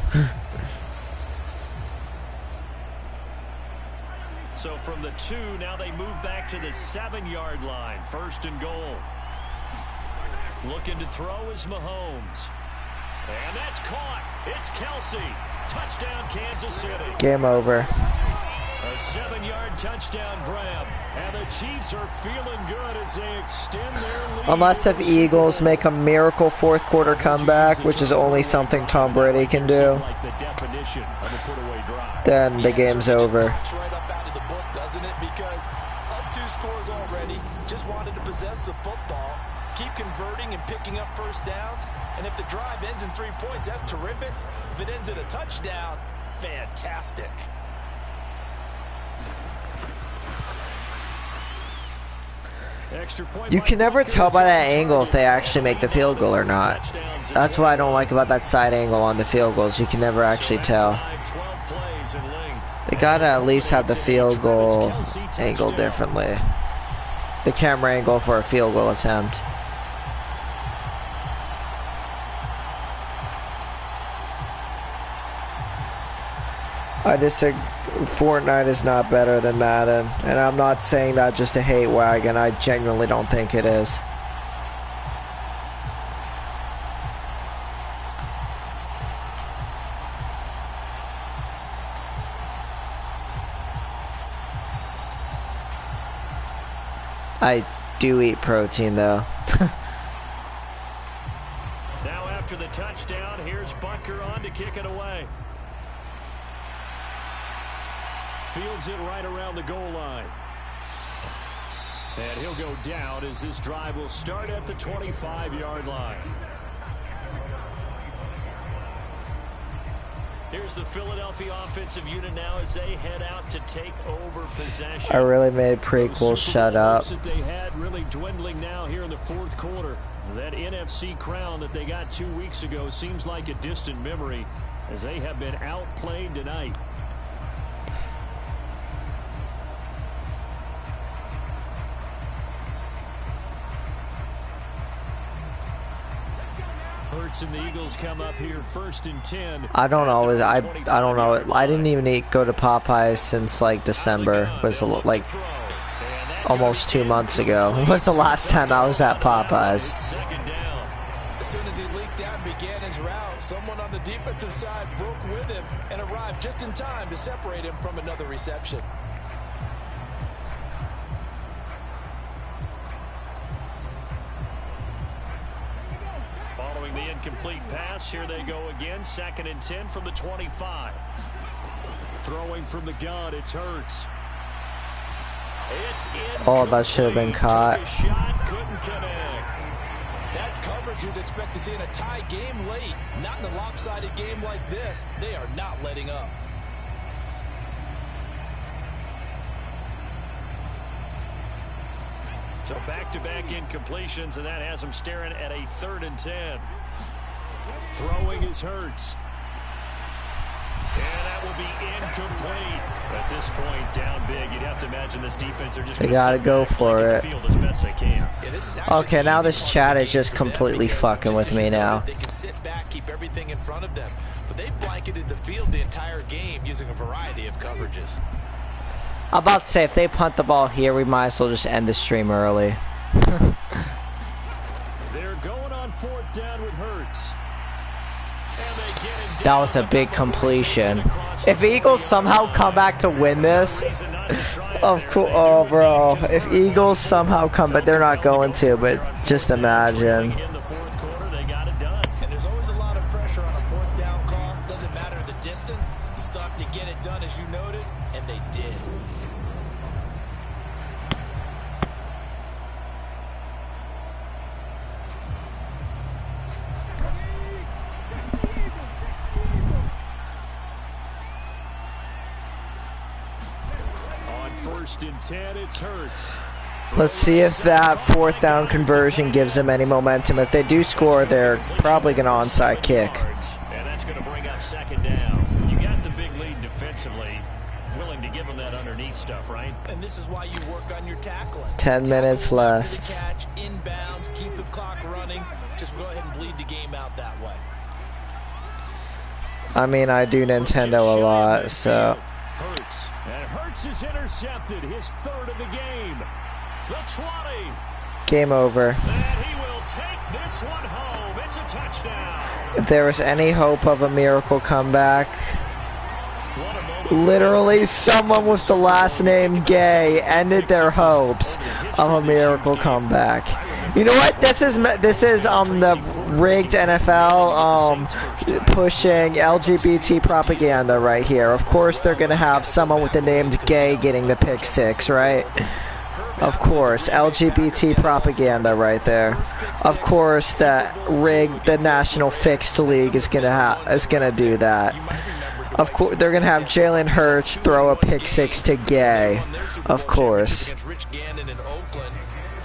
So from the 2, now they move back to the 7-yard line. 1st and goal. Looking to throw is Mahomes. And that's caught. It's Kelsey. Touchdown, Kansas City. Game over. A 7-yard touchdown grab. And the Chiefs are feeling good as they extend their lead. Unless if Eagles make a miracle 4th quarter comeback, which is only something Tom Brady can do, then the game's over. Right up out of the book, doesn't it? Because up 2 scores already. Just wanted to possess the football, keep converting and picking up 1st downs. And if the drive ends in 3 points, that's terrific. If it ends in a touchdown, fantastic. You can never tell by that angle if they actually make the field goal or not. That's what I don't like about that side angle on the field goals. You can never actually tell. They gotta at least have the field goal angle differently. The camera angle for a field goal attempt. I disagree. Fortnite is not better than Madden, and I'm not saying that just to hate wagon. I genuinely don't think it is. I do eat protein though. Now after the touchdown, here's Butker on to kick it away. Fields it right around the goal line. And he'll go down as this drive will start at the 25-yard line. Here's the Philadelphia offensive unit now as they head out to take over possession. I really made prequels shut up. That they had really dwindling now here in the fourth quarter. That NFC crown that they got 2 weeks ago seems like a distant memory as they have been outplayed tonight. Hurts and the Eagles come up here 1st and 10. I don't always. I don't know. I didn't even go to Popeyes since like December. It was like almost 2 months ago. When was the last time I was at Popeyes? As soon as he leaked out and began his route, someone on the defensive side broke with him and arrived just in time to separate him from another reception. Following the incomplete pass, here they go again. 2nd and 10 from the 25. Throwing from the gun, it's Hurts. It's in. Oh, that should have been caught. Took a shot, couldn't connect. That's coverage you'd expect to see in a tie game late. Not in a lopsided game like this. They are not letting up. So back-to-back incompletions, and that has them staring at a 3rd and 10. Throwing is Hurts. And that will be incomplete. At this point, down big, you'd have to imagine this defense are just They gotta go for it. As best they can. Okay, now this chat is just completely fucking with me now. They can sit back, keep everything in front of them, but they've blanketed the field the entire game using a variety of coverages. I'm about to say, if they punt the ball here, we might as well just end the stream early. They're going on 4th down with Hurts. That was a big completion. If Eagles somehow come back to win this, of course, oh bro, if Eagles somehow come back, they're not going to, but just imagine. And there's always a lot of pressure on a 4th down call. Doesn't matter the distance, you still have to get it done as you noted, and they did. On 1st and 10, it's Hurts. Let's see if that 4th down conversion gives them any momentum. If they do score, they're probably going to onside kick. And that's going to bring up 2nd down. You got the big lead defensively. Willing to give them that underneath stuff, right? And this is why you work on your tackling. 10 minutes left. Catch, inbounds, keep the clock running. Just go ahead and bleed the game out that way. I mean, I do Nintendo a lot, so. Hurts. And Hurts is intercepted. His 3rd of the game. The 20. Game over. And he will take this one home. It's a touchdown. If there was any hope of a miracle comeback, literally someone with the last name Gay ended their hopes of a miracle comeback. You know what? This is the rigged NFL pushing LGBT propaganda right here. Of course they're gonna have someone with the name Gay getting the pick 6, right? Of course, LGBT propaganda right there. Of course, the National Fixed League is gonna do that. Of course, they're gonna have Jalen Hurts throw a pick 6 to Gay. Of course.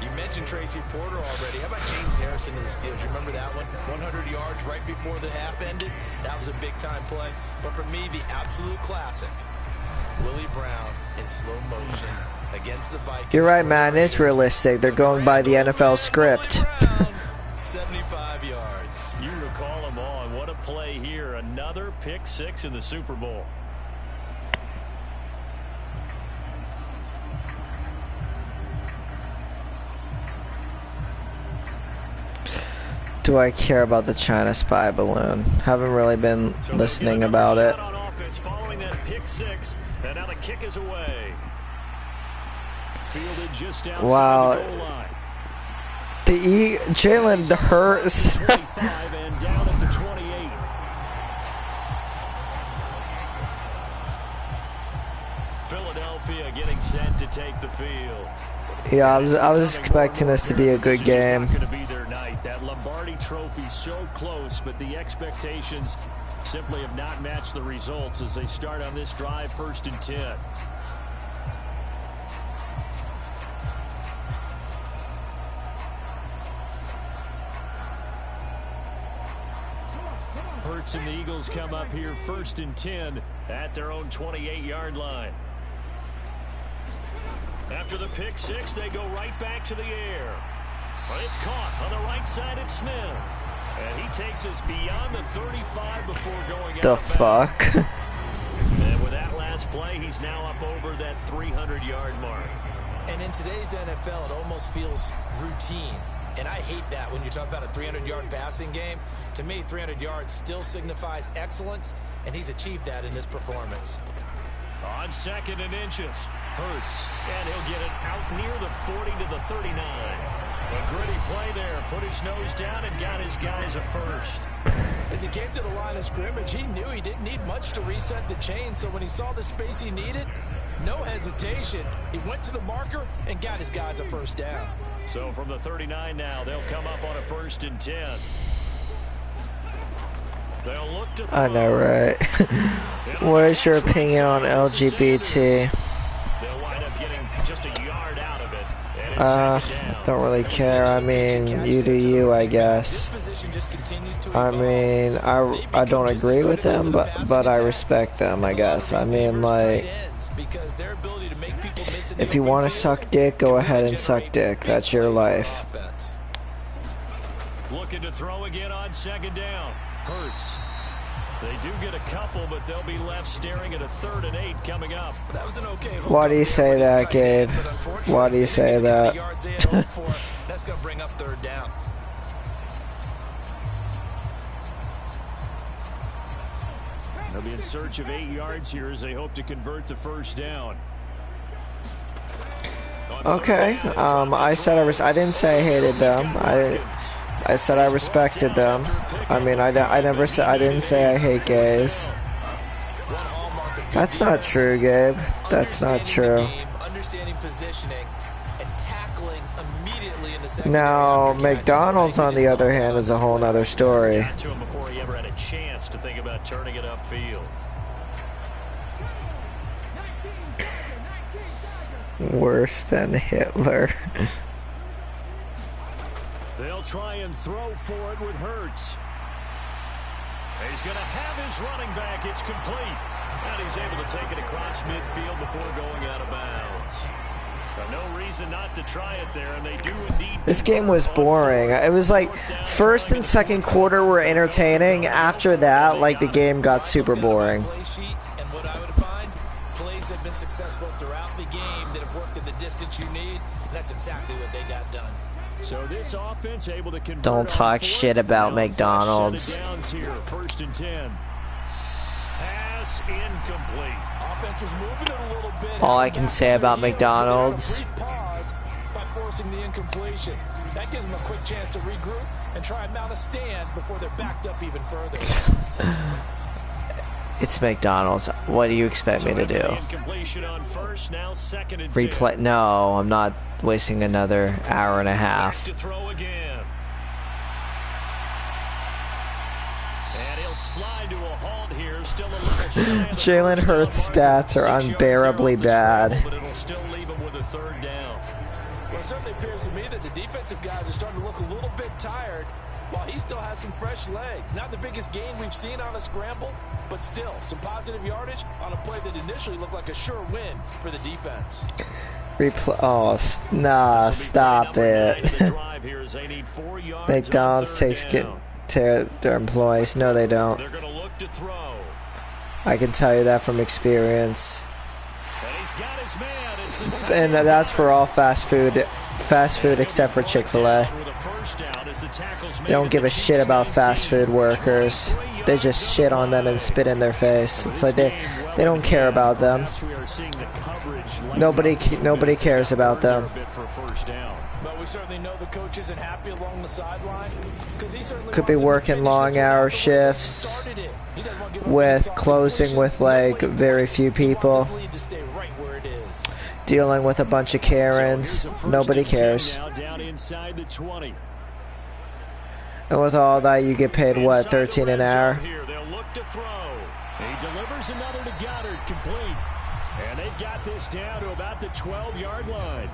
You mentioned Tracy Porter already. How about James Harrison in the Steelers? You remember that one? 100 yards right before the half ended. That was a big-time play. But for me, the absolute classic, Willie Brown in slow motion against the Vikings. You're right, man. It's realistic. They're going by the NFL script. 75 yards. You recall them all, and what a play here. Another pick 6 in the Super Bowl. Do I care about the China spy balloon? Haven't really been listening about it. Following that pick 6, and now the kick is away. Fielded just outside Wow. the goal line. Jalen Hurts. 25 and down at the 28. Philadelphia getting set to take the field. Yeah, I was expecting this to be a good game. Going to be their night. That Lombardi Trophy so close, but the expectations simply have not matched the results as they start on this drive, 1st and 10. Hurts and the Eagles come up here 1st and 10 at their own 28-yard line. After the pick six, they go right back to the air. But it's caught on the right side at Smith. And he takes us beyond the 35 before going out of bounds. And with that last play, he's now up over that 300-yard mark. And in today's NFL, it almost feels routine. And I hate that when you talk about a 300-yard passing game. To me, 300 yards still signifies excellence, and he's achieved that in this performance. On 2nd and inches, Hurts, and he'll get it out near the 40 to the 39. A gritty play there, put his nose down and got his guys a first. As he came to the line of scrimmage, he knew he didn't need much to reset the chain, so when he saw the space he needed, no hesitation. He went to the marker and got his guys a first down. So from the 39 now, they'll come up on a 1st and 10. They'll look to throw. I know, right? What is your opinion on LGBT? They'll wind up getting just a yard out of it. Don't really care. I mean, you do you, I guess. I mean, I don't agree with them, but I respect them, I guess. I mean, like, if you want to suck dick, go ahead and suck dick. That's your life. Looking to throw again on 2nd down. Hurts. They do get a couple, but they'll be left staring at a 3rd and 8 coming up. That was an okay. Why do you say that, Gabe? Why do you say that? That's going to bring up 3rd down. They'll be in search of 8 yards here as they hope to convert the 1st down. Okay. I said I didn't say I hated them. I said I respected them. I mean, I didn't say I hate gays. That's not true, Gabe. That's not true. Now, McDonald's, on the other hand, is a whole nother story. Before he ever had a chance to think about turning it upfield. Worse than Hitler. They'll try and throw for it with Hurts. He's going to have his running back. It's complete. And he's able to take it across midfield before going out of bounds. No reason not to try it there, and they do indeed. This game was boring. It was like 1st and 2nd quarter were entertaining. After that, like, the game got super boring. And what I would find, plays have been successful throughout the game that have worked in the distance you need. And that's exactly what they got done. So this offense able to convert. Don't talk shit about McDonald's. Here, 1st and 10. Pass incomplete. Offense was moving it a little bit. All I can say about McDonald's. Pause by forcing the incompletion. That gives them a quick chance to regroup and try and mount a stand before they're backed up even further. It's McDonald's. What do you expect me to do? Replay? No, I'm not wasting another hour and a half. Jalen Hurts' stats are unbearably bad. But it'll still leave him with a 3rd down. Well, it certainly appears to me that the defensive guys are starting to look a little bit tired, while he still has some fresh legs. Not the biggest gain we've seen on a scramble, but still some positive yardage on a play that initially looked like a sure win for the defense. Oh, nah, stop it. McDonald's takes to their employees. No, they don't. They're gonna look to throw. I can tell you that from experience. And he's got his man. And that's for all fast food except for Chick-fil-A. They don't give a shit about fast food workers. They just shit on them and spit in their face. It's like they don't care about them. Nobody cares about them. But we certainly know the coach isn't happy along the sideline. Could be working long hour shifts with closing with like very few people. Dealing with a bunch of Karens. Nobody cares. And with all that, you get paid, what, 13 an hour? They'll look to throw. He delivers another to Goddard, complete. And they've got this down to about the 12-yard line.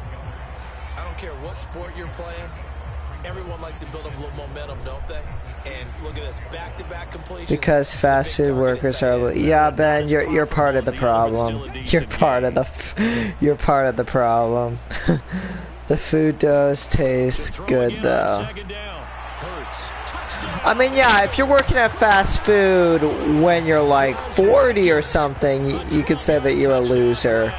I don't care what sport you're playing. Everyone likes to build up a little momentum, don't they? And look at this, back-to-back completions. Because fast food workers are... Yeah, Ben, you're part of the problem. You're part of the problem. The food does taste good, though. I mean, yeah, if you're working at fast food when you're like 40 or something, you could say that you're a loser.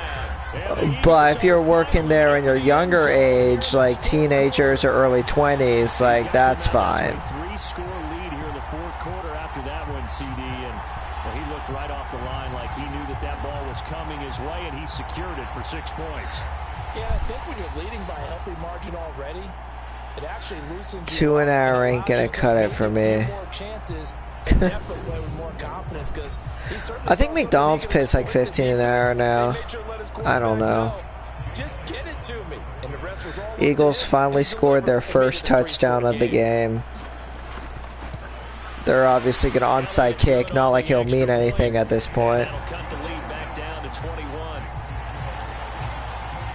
But if you're working there in your younger age, like teenagers or early 20s, like, that's fine. Three-score lead here in the fourth quarter after that one, CD, and well, he looked right off the line like he knew that that ball was coming his way, and he secured it for 6 points. Yeah, I think when you're leading by a healthy margin already, it actually loosens. 2 an hour ain't gonna cut it for me. I think McDonald's pays like 15 an hour now. I don't know. Eagles finally scored their first touchdown of the game. They're obviously going to onside kick, not like it'll mean anything at this point.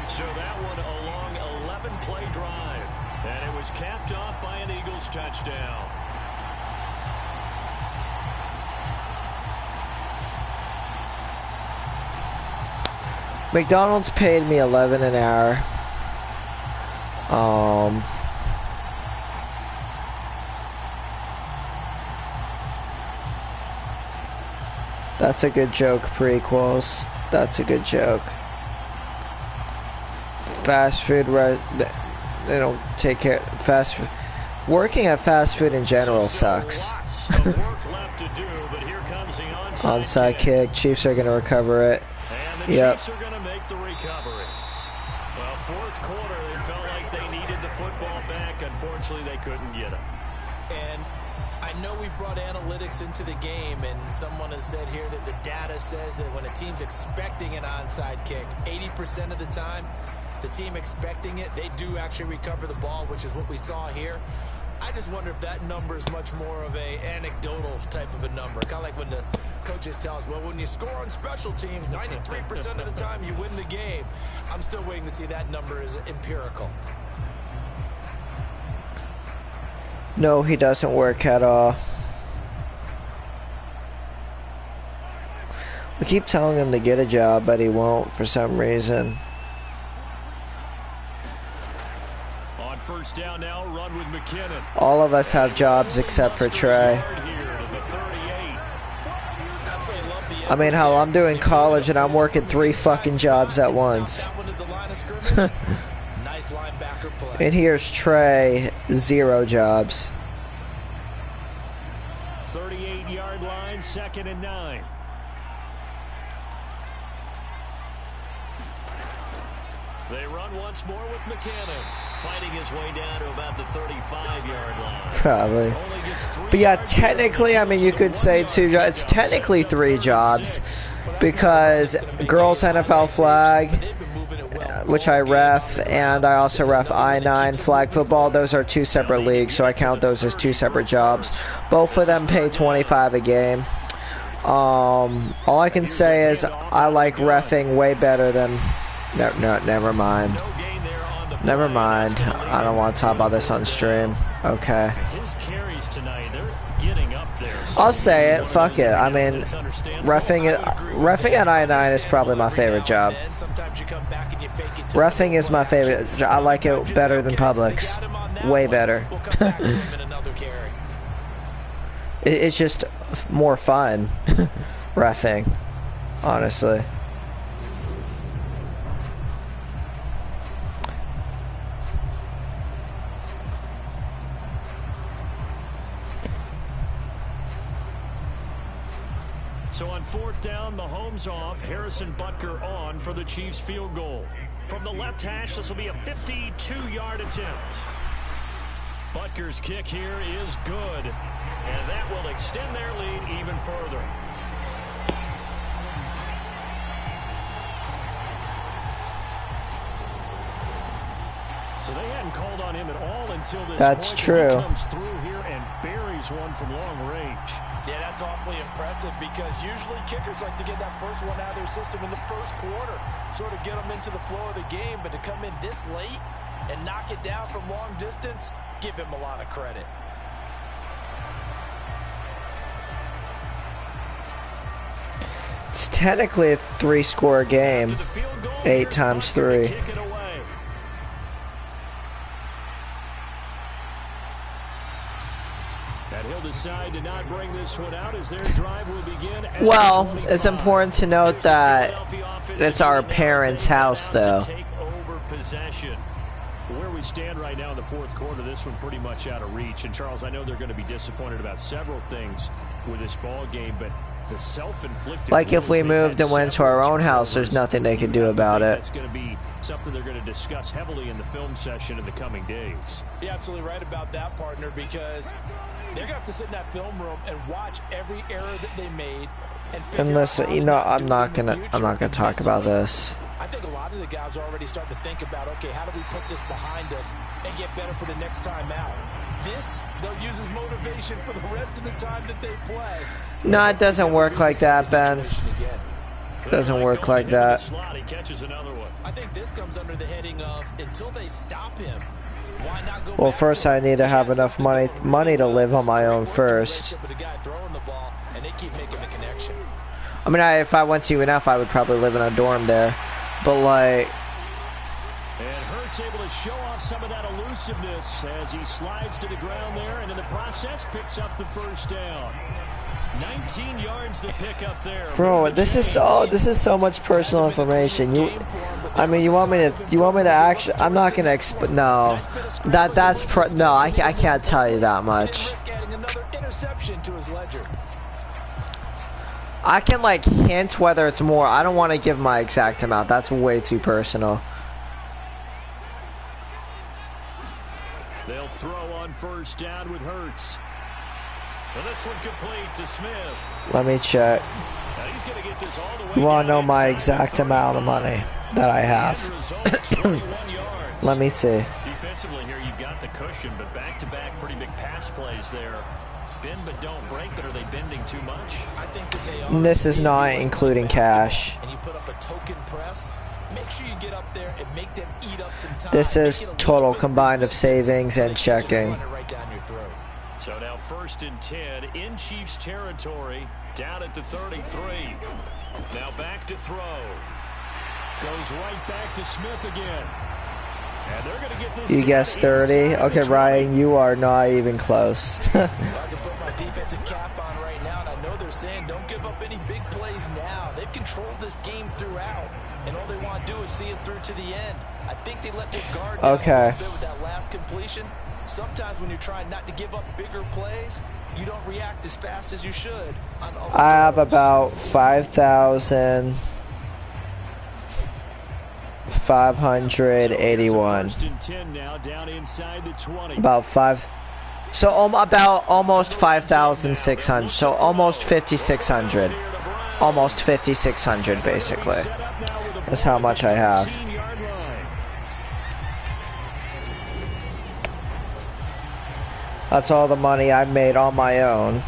So that one a long 11-play drive, and it was capped off by an Eagles touchdown. McDonald's paid me 11 an hour. That's a good joke, prequels. That's a good joke. Fast food, they don't take care. Fast food. Working at fast food in general sucks. Onside kick. Chiefs are going to recover it. And the Chiefs are going to make the recovery. Well, fourth quarter, they felt like they needed the football back. Unfortunately, they couldn't get it. And I know we brought analytics into the game, and someone has said here that the data says that when a team's expecting an onside kick, 80% of the time, the team expecting it, they do actually recover the ball, which is what we saw here. I just wonder if that number is much more of a anecdotal type of a number. Kind of like when the coaches tell us, well, when you score on special teams, 93% of the time you win the game. I'm still waiting to see that number is empirical. No, he doesn't work at all. We keep telling him to get a job, but he won't for some reason. On first down now, run with McKinnon. All of us have jobs except for Trey. I mean, hell, I'm doing college and I'm working 3 fucking jobs at once. And here's Trey, 0 jobs. 38-yard line, 2nd and 9. They run once more with McKinnon, fighting his way down to about the 35-yard line. Probably. But yeah, technically, I mean, you could say 2 jobs. It's technically 3 jobs because girls NFL flag, which I ref, and I also ref I-9 flag football. Those are 2 separate leagues, so I count those as 2 separate jobs. Both of them pay $25 a game. All I can say is I like reffing way better than... No, never mind. Never mind. I don't want to talk about this on stream. Okay. I'll say it. Fuck it. I mean, reffing at I-9 is probably my favorite job. Reffing is my favorite. I like it better than Publix. Way better. It's just more fun. Reffing. Honestly. So on fourth down, Mahomes off, Harrison Butker on for the Chiefs field goal. From the left hash, this will be a 52-yard attempt. Butker's kick here is good, and that will extend their lead even further. So they hadn't called on him at all until this That's point. true. He comes through here and buries one from long range. Yeah, that's awfully impressive because usually kickers like to get that first one out of their system in the first quarter, sort of get them into the flow of the game, but to come in this late and knock it down from long distance, give him a lot of credit. It's technically a 3-score game. 8 times 3. Decide to not bring this one out as their drive will begin at well, 25. it's important to note that it's our parents' house, though. Take over possession. Where we stand right now in the fourth quarter, this one pretty much out of reach. And Charles, I know they're going to be disappointed about several things with this ball game, but the self-inflicted, like if we moved and went to our own house, there's nothing they could do about it. That's going to be something they're going to discuss heavily in the film session in the coming days. You're absolutely right about that, partner, because they're going to have to sit in that film room and watch every error that they made. And listen, you know, I'm not gonna talk about this. I think a lot of the guys are already starting to think about, okay, how do we put this behind us and get better for the next time out? This, they'll use as motivation for the rest of the time that they play. No, it doesn't work like that, Ben. It doesn't work like that. I think this comes under the heading of until they stop him. Why not go well, first I need to have enough money to live on my own first. I mean, if I went to UNF, I would probably live in a dorm there. But like, and Hurts able to show off some of that elusiveness as he slides to the ground there, and in the process picks up the first down. 19 yards to pick up there. Bro, this is so much personal information. You want me to actually? I'm not gonna no. No, I can't tell you that much. I can like hint whether it's more. I don't want to give my exact amount. That's way too personal. They'll throw on first down with Hurts. Well, this one complete to Smith. Let me check. You want to know my exact amount of money that I have? Let me see. Defensively here, you've got the cushion, but back-to-back pretty big pass plays there. Bend but don't break, but are they bending too much? I think that they are. This is not including cash. And you put up a token press. Make sure you get up there and make them eat up some time. This is total combined of savings and checking. So now 1st and 10 in Chiefs territory, down at the 33. Now back to throw. Goes right back to Smith again. And they're going to get this. You guessed 30. Okay, Ryan, you are not even close. I can put my defensive cap on right now, and I know they're saying don't give up any big plays now. They've controlled this game throughout, and all they want to do is see it through to the end. I think they let their guard down a little bit with that last completion. Sometimes when you're trying not to give up bigger plays, you don't react as fast as you should. I have about 5,581. About 5. So about almost 5,600. So almost 5,600. Almost 5,600 basically. That's how much I have. That's all the money I've made on my own.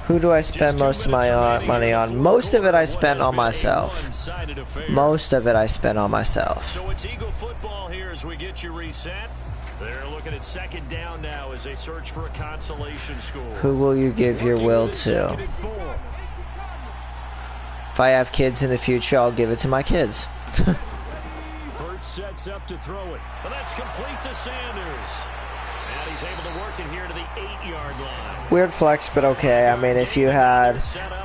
Who do I spend most of my money on? Most of it I spent on myself. Most of it I spent on myself. So it's Eagle football here as we get you reset. They're looking at 2nd down now as they search for a consolation score. Who will you give your will to? If I have kids in the future, I'll give it to my kids. Sets up to throw it. Well, that's complete to Sanders. And he's able to work it here to the 8-yard line. Weird flex, but okay. I mean, if you had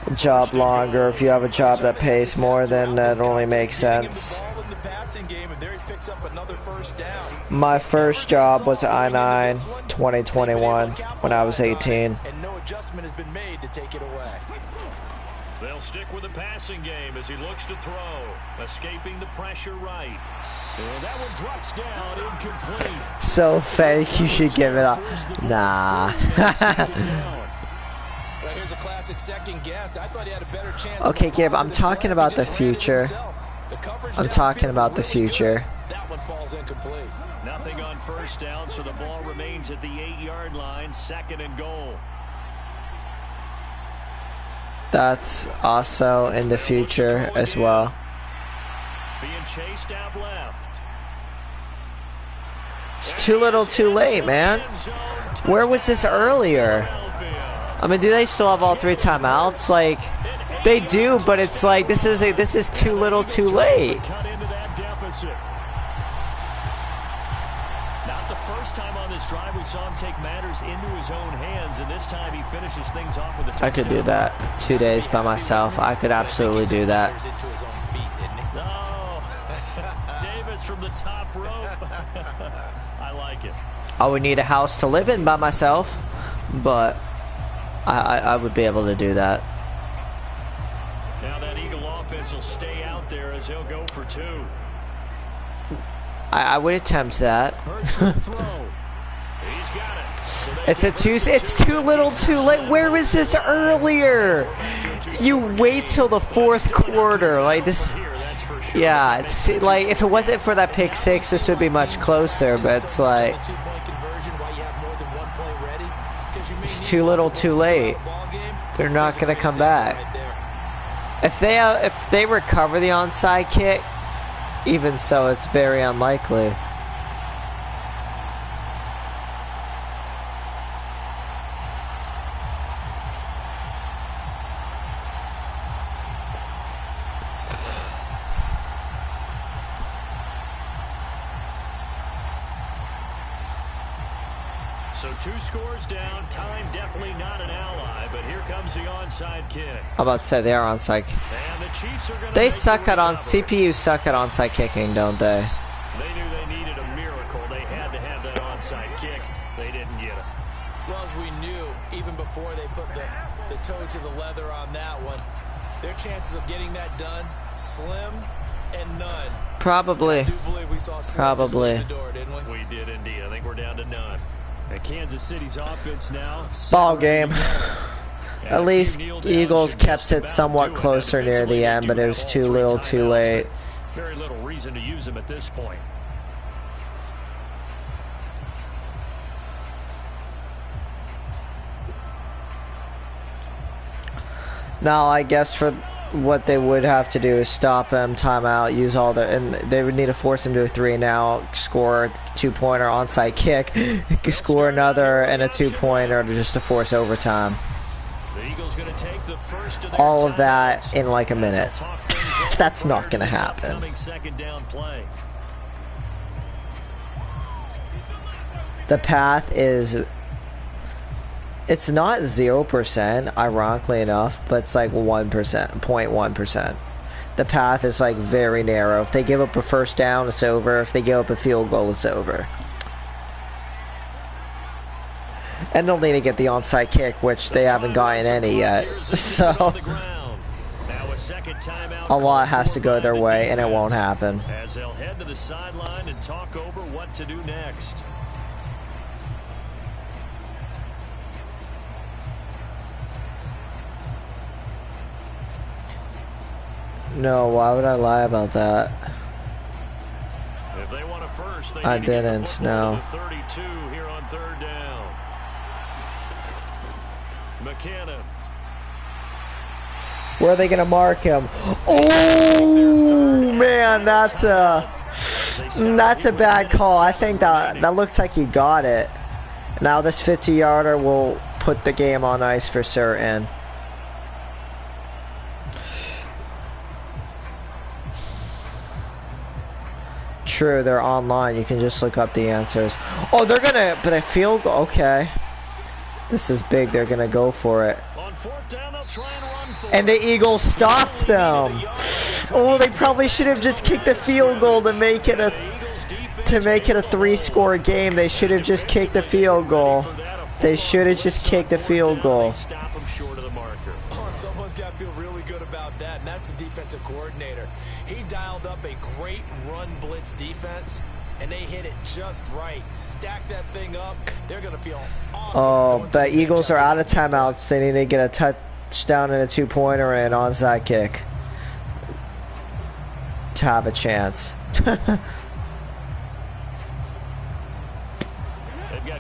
a job longer, if you have a job that pays more, then that only makes sense. My first job was I-9 2021 when I was 18. And no adjustment has been made to take it away. They'll stick with the passing game as he looks to throw. Escaping the pressure right. And that one drops down, incomplete. So fake, you should give it up. Nah. Well, here's a classic second guess. I thought he had a better chance. Okay, Gabe, I'm talking about the future. I'm talking about the future. That one falls incomplete. Nothing on first down, so the ball remains at the 8-yard line, 2nd and goal. That's also in the future as well. Being chased out left. It's too little too late, man. Where was this earlier? I mean, do they still have all 3 timeouts? Like, they do, but it's like this is too little too late. Cut into that deficit. Not the first time on this drive we saw him take matters into his own hands, and this time he finishes things off with a touchdown. I could do that 2 days by myself. I could absolutely do that. No. Davis from the top rope. I like it. I would need a house to live in by myself, but I would be able to do that. Now that Eagle offense will stay out there as he'll go for 2. I would attempt that. He's got it. It's too little too late. Where was this earlier? You wait till the 4th quarter. Like this. Yeah, it's like if it wasn't for that pick 6, this would be much closer, but it's like it's too little too late. They're not going to come back. If they recover the onside kick, even so, it's very unlikely. So 2 scores down, time definitely not an ally, but here comes the onside kick. I'm about to say they are onside. And the Chiefs are going to They suck at CPUs suck at onside kicking, don't they? They knew they needed a miracle. They had to have that onside kick. They didn't get it. Well, as we knew, even before they put the toe to the leather on that one, their chances of getting that done, slim and none. Probably. I do believe we saw Slim Probably. just leave the door, didn't we? We did indeed. I think we're down to none. And Kansas City's offense now. Ball game. At least Eagles kept it somewhat closer near the end, but it was too little too late. Very little reason to use them at this point. Now, I guess for what they would have to do is stop him, timeout, use all the, and they would need to force him to a 3-and-out, score a 2-pointer onside kick, score another and a 2-pointer just to force overtime. All of that in like a minute. That's not going to happen. The path is, it's not 0%, ironically enough, but it's like 1%, 0.1%. The path is like very narrow. If they give up a first down, it's over. If they give up a field goal, it's over. And they'll need to get the onside kick, which they haven't gotten any yet. So a lot has to go their way, and it won't happen. As they'll head to the sideline and talk over what to do next. No, why would I lie about that? If they want a first, they I need to get the didn't, football no. to 32 here on 3rd down. McKinnon. Where are they gonna mark him? Oh man, that's a bad call. I think that looks like he got it. Now this 50-yarder will put the game on ice for certain. True, they're online. You can just look up the answers. Oh, they're gonna, but a field goal. Okay, this is big. They're gonna go for it. On 4th down, they'll try and run for And the Eagles stopped them. Oh, they probably should have just kicked the field goal to make it a 3-score game. They should have just kicked the field goal. They should have just kicked the field goal. Stop them short of the marker. Someone's got to feel really good about that, and that's the defensive coordinator. He dialed up a great run blitz defense, and they hit it just right. Stack that thing up. They're going to feel awesome. Oh, the Eagles are out of timeouts. They need to get a touchdown and a two-pointer and an onside kick to have a chance.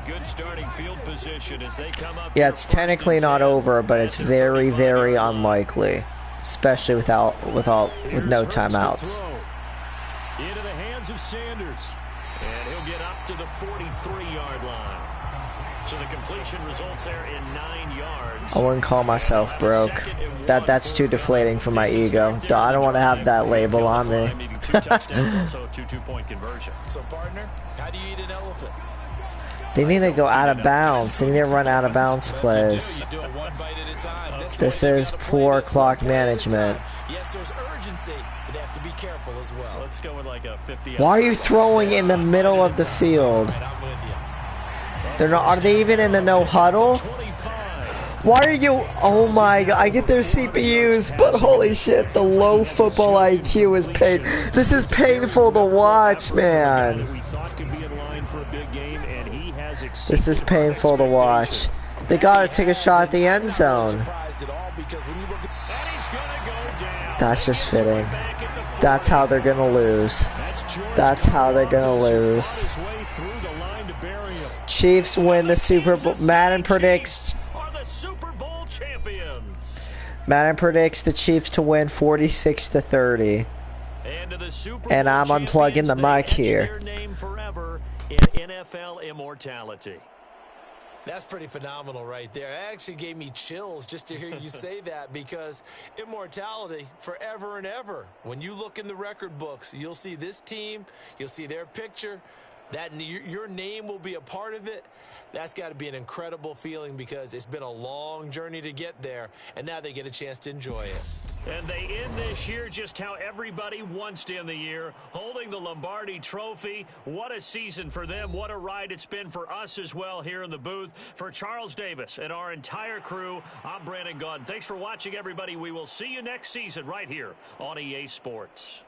Good starting field position as they come up. Yeah, it's technically not over, but it's very, very unlikely, especially with no timeouts. Into the hands of Sanders, and he'll get up to the 43-yard line. So the completion results there in 9 yards. I wouldn't call myself broke. That's too deflating for my ego. I don't want to have that label on me. So partner, how do you eat an elephant? They need to go out of bounds. They need to run out of bounds plays. This is poor clock management. Yes, there's urgency, but they have to be careful as well. Let's go with like a 50. Why are you throwing in the middle of the field? They're not. Are they even in the no huddle? Why are you? Oh my God! I get their CPUs, but holy shit, the low football IQ is pain. This is painful to watch, man. This is painful to watch. They gotta take a shot at the end zone. That's just fitting. That's how they're gonna lose. That's how they're gonna lose. Chiefs win the Super Bowl. Madden predicts the Chiefs to win 46-30. And I'm unplugging the mic here. In NFL immortality. That's pretty phenomenal right there. It actually gave me chills just to hear you say that, because immortality forever and ever. When you look in the record books, you'll see this team, you'll see their picture, that your name will be a part of it. That's got to be an incredible feeling, because it's been a long journey to get there, and now they get a chance to enjoy it. And they end this year just how everybody wants to end the year, holding the Lombardi Trophy. What a season for them. What a ride it's been for us as well here in the booth. For Charles Davis and our entire crew, I'm Brandon Gunn. Thanks for watching, everybody. We will see you next season right here on EA Sports.